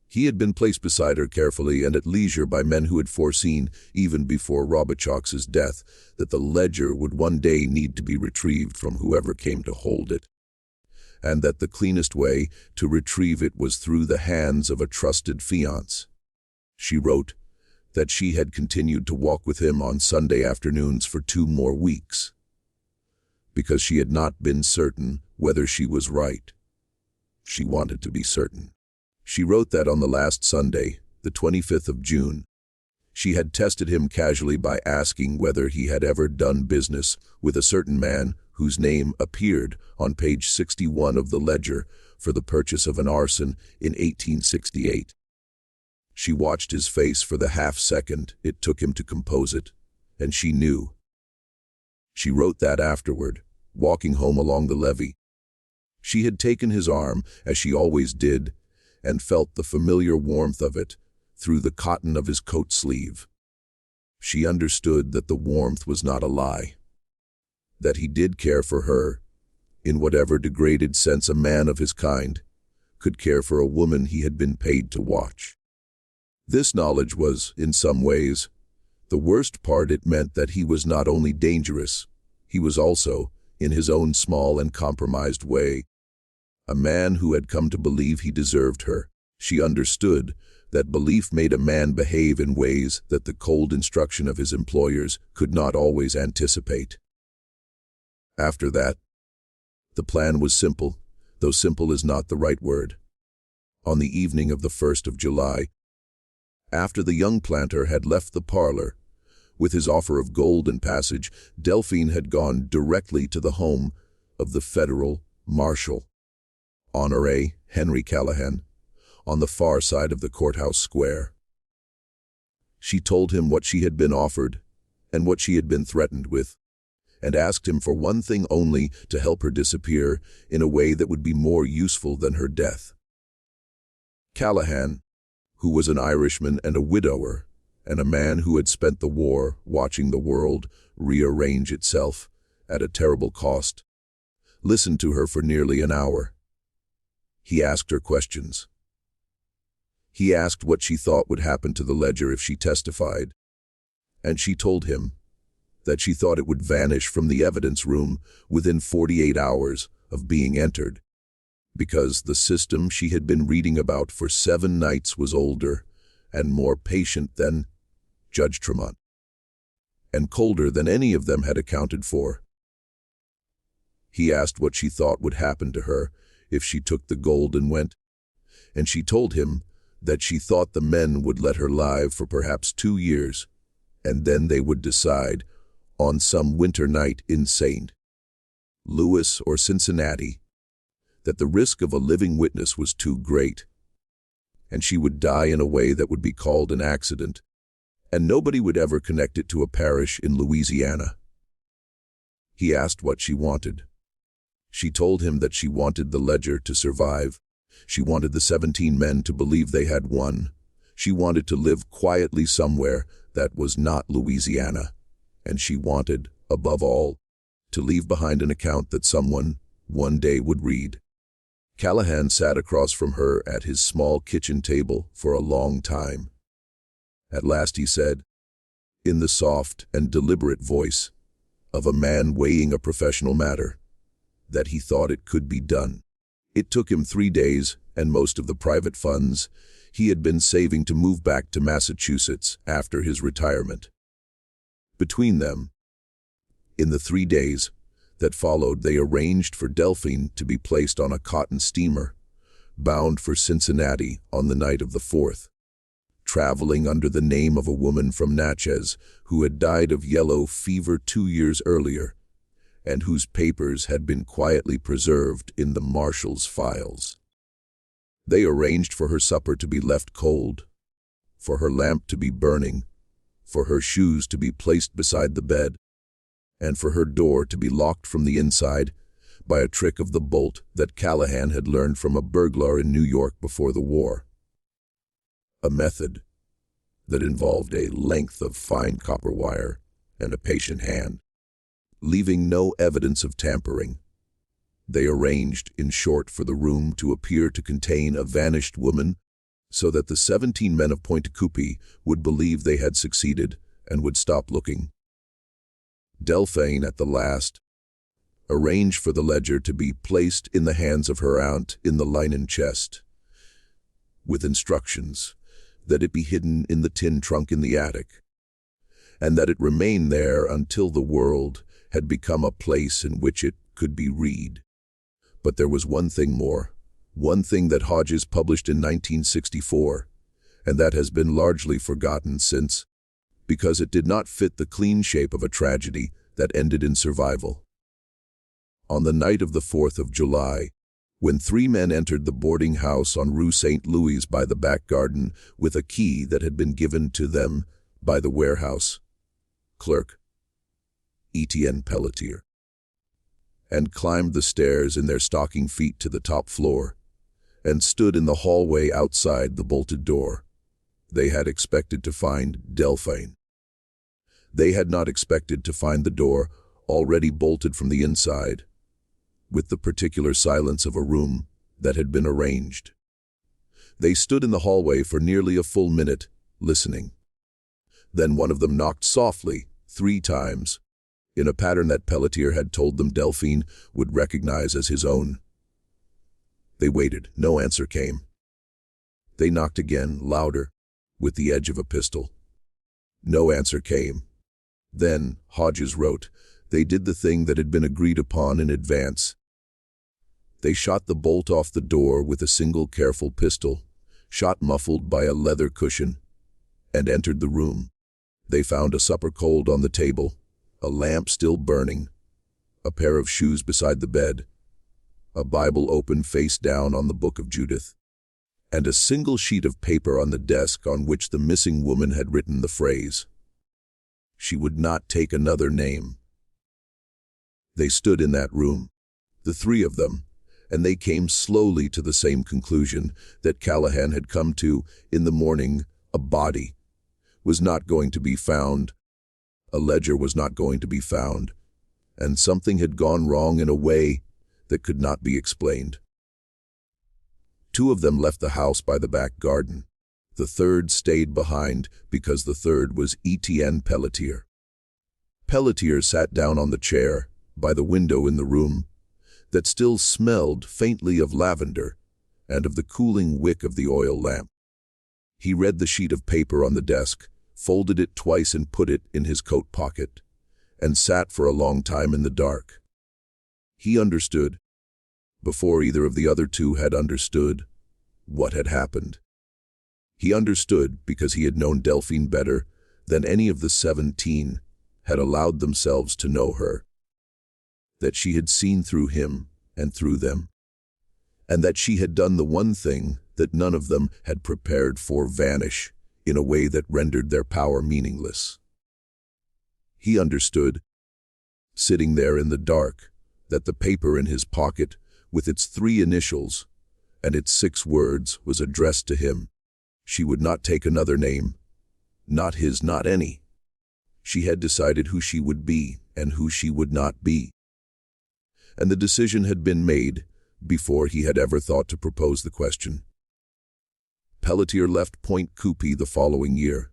[SPEAKER 1] He had been placed beside her carefully and at leisure by men who had foreseen, even before Robichaux's death, that the ledger would one day need to be retrieved from whoever came to hold it, and that the cleanest way to retrieve it was through the hands of a trusted fiancé. She wrote that she had continued to walk with him on Sunday afternoons for 2 more weeks, because she had not been certain whether she was right. She wanted to be certain. She wrote that on the last Sunday, the 25th of June, she had tested him casually by asking whether he had ever done business with a certain man whose name appeared on page 61 of the ledger for the purchase of an arson in 1868. She watched his face for the half-second it took him to compose it, and she knew. She wrote that afterward, walking home along the levee. She had taken his arm, as she always did, and felt the familiar warmth of it through the cotton of his coat sleeve. She understood that the warmth was not a lie, that he did care for her, in whatever degraded sense a man of his kind could care for a woman he had been paid to watch. This knowledge was, in some ways, the worst part. It meant that he was not only dangerous, he was also, in his own small and compromised way, a man who had come to believe he deserved her. She understood that belief made a man behave in ways that the cold instruction of his employers could not always anticipate. After that, the plan was simple, though simple is not the right word. On the evening of the 1st of July, after the young planter had left the parlor, with his offer of gold and passage, Delphine had gone directly to the home of the federal marshal, Honoré Henry Callahan, on the far side of the courthouse square. She told him what she had been offered and what she had been threatened with, and asked him for one thing only: to help her disappear in a way that would be more useful than her death. Callahan, who was an Irishman and a widower, and a man who had spent the war watching the world rearrange itself at a terrible cost, listened to her for nearly an hour. He asked her questions. He asked what she thought would happen to the ledger if she testified, and she told him that she thought it would vanish from the evidence room within 48 hours of being entered, because the system she had been reading about for 7 nights was older and more patient than Judge Tremont, and colder than any of them had accounted for. He asked what she thought would happen to her if she took the gold and went, and she told him that she thought the men would let her live for perhaps 2 years, and then they would decide on some winter night in St. Louis or Cincinnati that the risk of a living witness was too great, and she would die in a way that would be called an accident, and nobody would ever connect it to a parish in Louisiana. He asked what she wanted. She told him that she wanted the ledger to survive. She wanted the 17 men to believe they had won. She wanted to live quietly somewhere that was not Louisiana, and she wanted, above all, to leave behind an account that someone, one day, would read. Callahan sat across from her at his small kitchen table for a long time. At last he said, in the soft and deliberate voice of a man weighing a professional matter, that he thought it could be done. It took him 3 days and most of the private funds he had been saving to move back to Massachusetts after his retirement. Between them, in the 3 days that followed, they arranged for Delphine to be placed on a cotton steamer, bound for Cincinnati on the night of the 4th, traveling under the name of a woman from Natchez who had died of yellow fever 2 years earlier, and whose papers had been quietly preserved in the marshal's files. They arranged for her supper to be left cold, for her lamp to be burning, for her shoes to be placed beside the bed, and for her door to be locked from the inside by a trick of the bolt that Callahan had learned from a burglar in New York before the war. A method that involved a length of fine copper wire and a patient hand, leaving no evidence of tampering. They arranged, in short, for the room to appear to contain a vanished woman so that the 17 men of Pointe Coupee would believe they had succeeded and would stop looking. Delphine, at the last, arranged for the ledger to be placed in the hands of her aunt in the linen chest, with instructions that it be hidden in the tin trunk in the attic, and that it remain there until the world had become a place in which it could be read. But there was one thing more, one thing that Hodges published in 1964, and that has been largely forgotten since, because it did not fit the clean shape of a tragedy that ended in survival. On the night of the 4th of July, when 3 men entered the boarding house on Rue St. Louis by the back garden with a key that had been given to them by the warehouse clerk, Etienne Pelletier, and climbed the stairs in their stocking feet to the top floor, and stood in the hallway outside the bolted door, they had expected to find Delphine. They had not expected to find the door already bolted from the inside, with the particular silence of a room that had been arranged. They stood in the hallway for nearly a full minute, listening. Then one of them knocked softly 3 times, in a pattern that Pelletier had told them Delphine would recognize as his own. They waited. No answer came. They knocked again, louder, with the edge of a pistol. No answer came. Then, Hodges wrote, they did the thing that had been agreed upon in advance. They shot the bolt off the door with a single careful pistol, shot muffled by a leather cushion, and entered the room. They found a supper cold on the table, a lamp still burning, a pair of shoes beside the bed, a Bible open face down on the Book of Judith, and a single sheet of paper on the desk on which the missing woman had written the phrase, "She would not take another name." They stood in that room, the 3 of them, and they came slowly to the same conclusion that Callahan had come to in the morning. A body was not going to be found, a ledger was not going to be found, and something had gone wrong in a way that could not be explained. 2 of them left the house by the back garden. The 3rd stayed behind because the 3rd was Etienne Pelletier. Pelletier sat down on the chair by the window in the room that still smelled faintly of lavender and of the cooling wick of the oil lamp. He read the sheet of paper on the desk, folded it twice and put it in his coat pocket, and sat for a long time in the dark. He understood, before either of the other 2 had understood, what had happened. He understood because he had known Delphine better than any of the 17 had allowed themselves to know her, that she had seen through him and through them, and that she had done the one thing that none of them had prepared for: vanish in a way that rendered their power meaningless. He understood, sitting there in the dark, that the paper in his pocket, with its 3 initials and its 6 words, was addressed to him. She would not take another name, not his, not any. She had decided who she would be and who she would not be. And the decision had been made before he had ever thought to propose the question. Pelletier left Pointe Coupee the following year.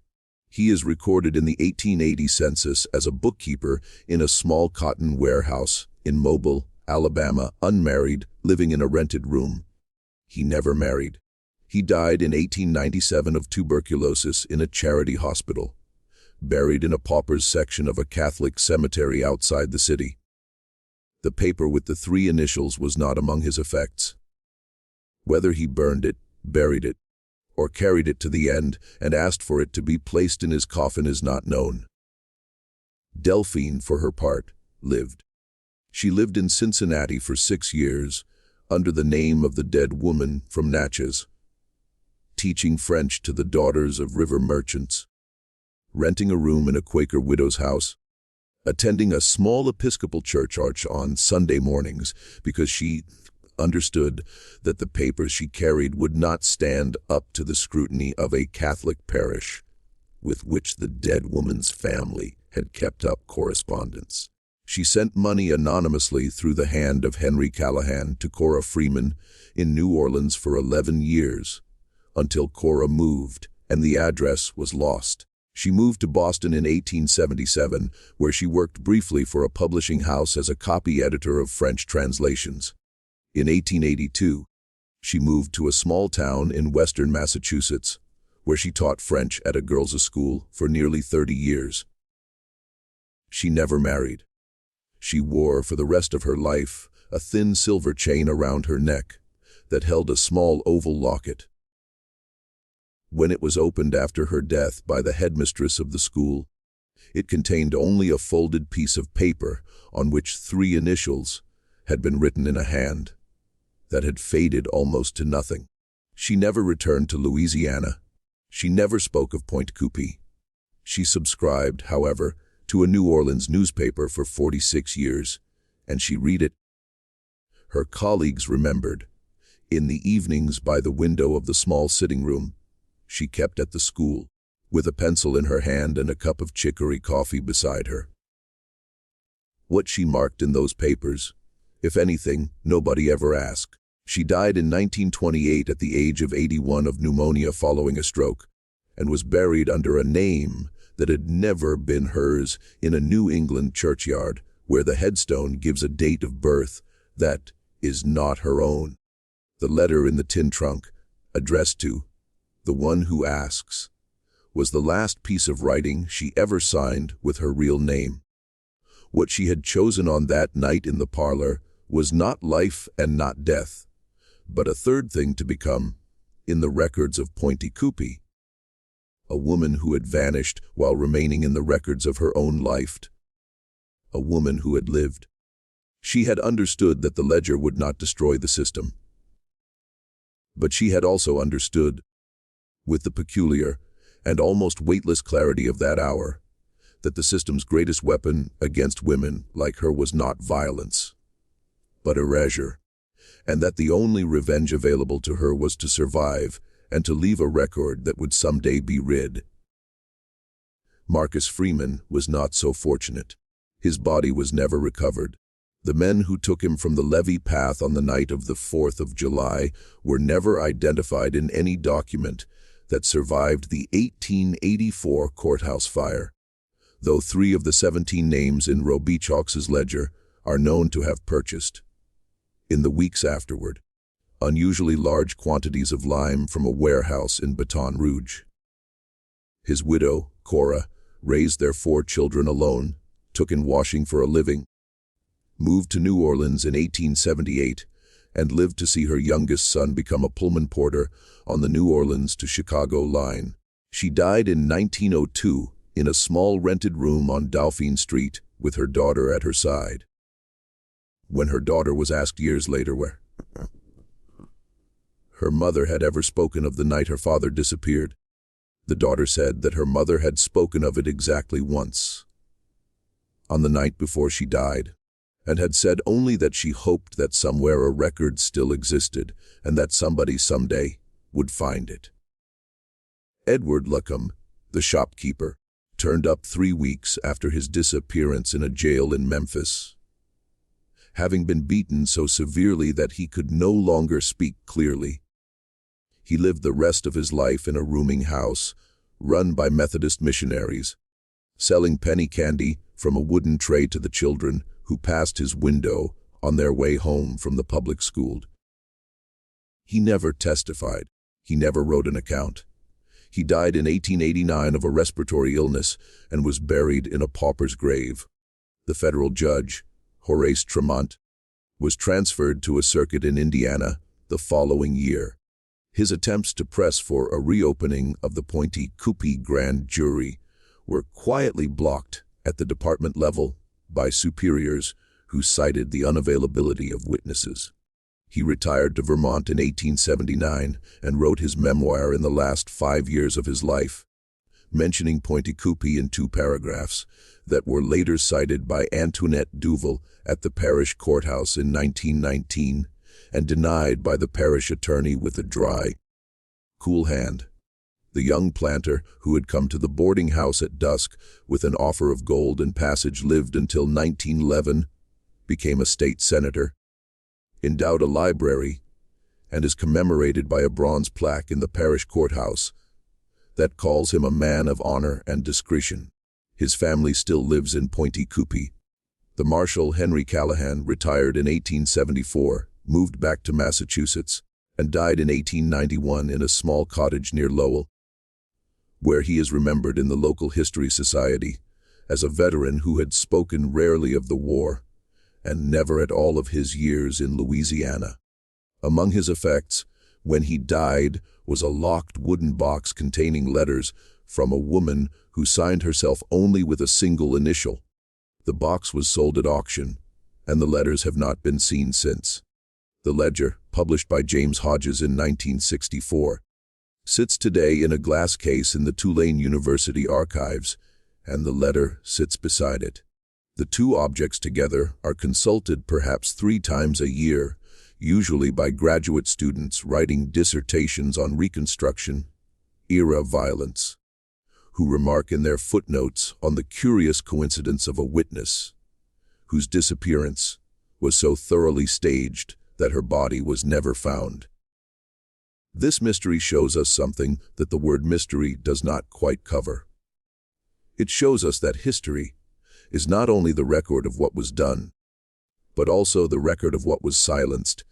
[SPEAKER 1] He is recorded in the 1880 census as a bookkeeper in a small cotton warehouse in Mobile, Alabama, unmarried, living in a rented room. He never married. He died in 1897 of tuberculosis in a charity hospital, buried in a pauper's section of a Catholic cemetery outside the city. The paper with the 3 initials was not among his effects. Whether he burned it, buried it, or carried it to the end and asked for it to be placed in his coffin is not known. Delphine, for her part, lived. She lived in Cincinnati for 6 years, under the name of the dead woman from Natchez, teaching French to the daughters of river merchants, renting a room in a Quaker widow's house, attending a small Episcopal church on Sunday mornings because she understood that the papers she carried would not stand up to the scrutiny of a Catholic parish with which the dead woman's family had kept up correspondence. She sent money anonymously through the hand of Henry Callahan to Cora Freeman in New Orleans for 11 years, until Cora moved and the address was lost. She moved to Boston in 1877, where she worked briefly for a publishing house as a copy editor of French translations. In 1882, she moved to a small town in western Massachusetts, where she taught French at a girls' school for nearly 30 years. She never married. She wore for the rest of her life a thin silver chain around her neck that held a small oval locket. When it was opened after her death by the headmistress of the school, it contained only a folded piece of paper on which 3 initials had been written in a hand that had faded almost to nothing. She never returned to Louisiana. She never spoke of Pointe Coupee. She subscribed, however, to a New Orleans newspaper for 46 years, and she read it. Her colleagues remembered, in the evenings by the window of the small sitting room she kept at the school, with a pencil in her hand and a cup of chicory coffee beside her. What she marked in those papers, if anything, nobody ever asked. She died in 1928 at the age of 81 of pneumonia following a stroke, and was buried under a name that had never been hers in a New England churchyard, where the headstone gives a date of birth that is not her own. The letter in the tin trunk, addressed to "The One Who Asks," was the last piece of writing she ever signed with her real name. What she had chosen on that night in the parlor was not life and not death, but a third thing to become, in the records of Pointe Coupee, a woman who had vanished while remaining in the records of her own life, a woman who had lived. She had understood that the ledger would not destroy the system. But she had also understood, with the peculiar and almost weightless clarity of that hour, that the system's greatest weapon against women like her was not violence, but erasure, and that the only revenge available to her was to survive and to leave a record that would someday be read. Marcus Freeman was not so fortunate. His body was never recovered. The men who took him from the levee path on the night of the 4th of July were never identified in any document that survived the 1884 courthouse fire, though 3 of the 17 names in Robichaud's ledger are known to have purchased, in the weeks afterward, unusually large quantities of lime from a warehouse in Baton Rouge. His widow, Cora, raised their 4 children alone, took in washing for a living, moved to New Orleans in 1878, and lived to see her youngest son become a Pullman porter on the New Orleans to Chicago line. She died in 1902 in a small rented room on Dauphine Street with her daughter at her side. When her daughter was asked years later where her mother had ever spoken of the night her father disappeared, the daughter said that her mother had spoken of it exactly once, on the night before she died, and had said only that she hoped that somewhere a record still existed and that somebody someday would find it. Edward Luckham, the shopkeeper, turned up 3 weeks after his disappearance in a jail in Memphis, having been beaten so severely that he could no longer speak clearly. He lived the rest of his life in a rooming house run by Methodist missionaries, selling penny candy from a wooden tray to the children who passed his window on their way home from the public school. He never testified. He never wrote an account. He died in 1889 of a respiratory illness and was buried in a pauper's grave. The federal judge, Horace Tremont, was transferred to a circuit in Indiana the following year. His attempts to press for a reopening of the Pointe Coupee grand jury were quietly blocked at the department level by superiors who cited the unavailability of witnesses. He retired to Vermont in 1879 and wrote his memoir in the last 5 years of his life, mentioning Pointe Coupee in 2 paragraphs that were later cited by Antoinette Duval at the parish courthouse in 1919 and denied by the parish attorney with a dry, cool hand. The young planter who had come to the boarding house at dusk with an offer of gold and passage lived until 1911, became a state senator, endowed a library, and is commemorated by a bronze plaque in the parish courthouse that calls him a man of honor and discretion. His family still lives in Pointe Coupee. The Marshal Henry Callahan retired in 1874, moved back to Massachusetts, and died in 1891 in a small cottage near Lowell, where he is remembered in the local history society as a veteran who had spoken rarely of the war and never at all of his years in Louisiana. Among his effects, when he died, was a locked wooden box containing letters from a woman who signed herself only with a single initial. The box was sold at auction, and the letters have not been seen since. The ledger, published by James Hodges in 1964, sits today in a glass case in the Tulane University archives, and the letter sits beside it. The 2 objects together are consulted perhaps 3 times a year, usually by graduate students writing dissertations on Reconstruction era violence, who remark in their footnotes on the curious coincidence of a witness whose disappearance was so thoroughly staged that her body was never found. This mystery shows us something that the word mystery does not quite cover. It shows us that history is not only the record of what was done, but also the record of what was silenced,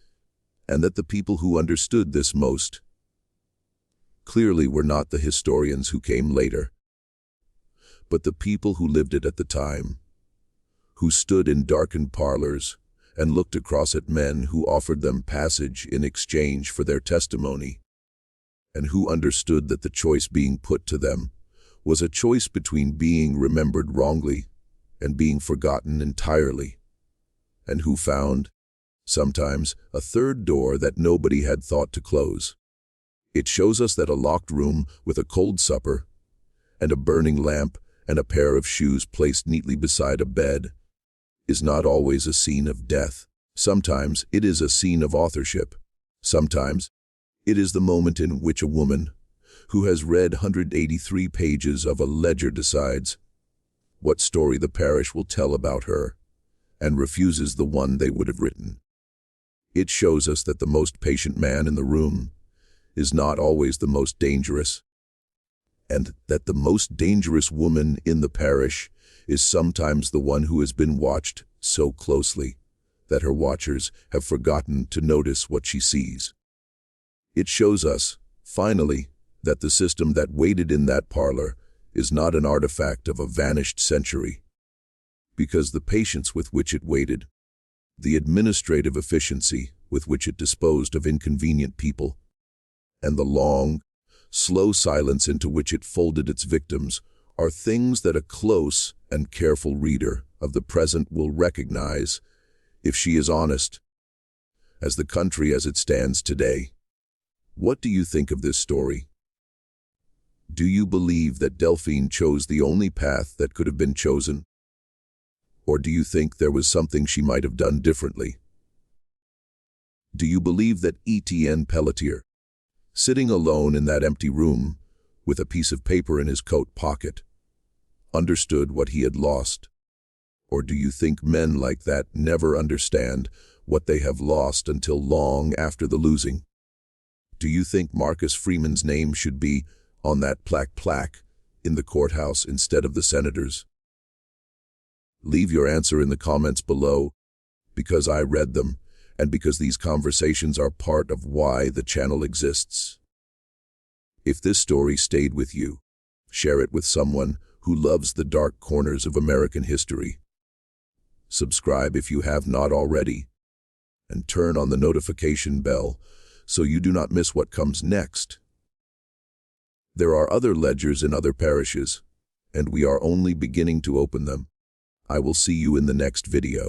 [SPEAKER 1] and that the people who understood this most clearly were not the historians who came later, but the people who lived it at the time, who stood in darkened parlors and looked across at men who offered them passage in exchange for their testimony, and who understood that the choice being put to them was a choice between being remembered wrongly and being forgotten entirely, and who found, sometimes, a third door that nobody had thought to close. It shows us that a locked room with a cold supper and a burning lamp and a pair of shoes placed neatly beside a bed is not always a scene of death. Sometimes it is a scene of authorship. Sometimes it is the moment in which a woman who has read 183 pages of a ledger decides what story the parish will tell about her and refuses the one they would have written. It shows us that the most patient man in the room is not always the most dangerous, and that the most dangerous woman in the parish is sometimes the one who has been watched so closely that her watchers have forgotten to notice what she sees. It shows us, finally, that the system that waited in that parlor is not an artifact of a vanished century, because the patience with which it waited, the administrative efficiency with which it disposed of inconvenient people, and the long, slow silence into which it folded its victims are things that a close and careful reader of the present will recognize, if she is honest, as the country as it stands today. What do you think of this story? Do you believe that Delphine chose the only path that could have been chosen? Or do you think there was something she might have done differently? Do you believe that Etienne Pelletier, sitting alone in that empty room with a piece of paper in his coat pocket, understood what he had lost? Or do you think men like that never understand what they have lost until long after the losing? Do you think Marcus Freeman's name should be on that plaque in the courthouse instead of the senator's? Leave your answer in the comments below, because I read them, and because these conversations are part of why the channel exists. If this story stayed with you, share it with someone who loves the dark corners of American history. Subscribe if you have not already, and turn on the notification bell so you do not miss what comes next. There are other ledgers in other parishes, and we are only beginning to open them. I will see you in the next video.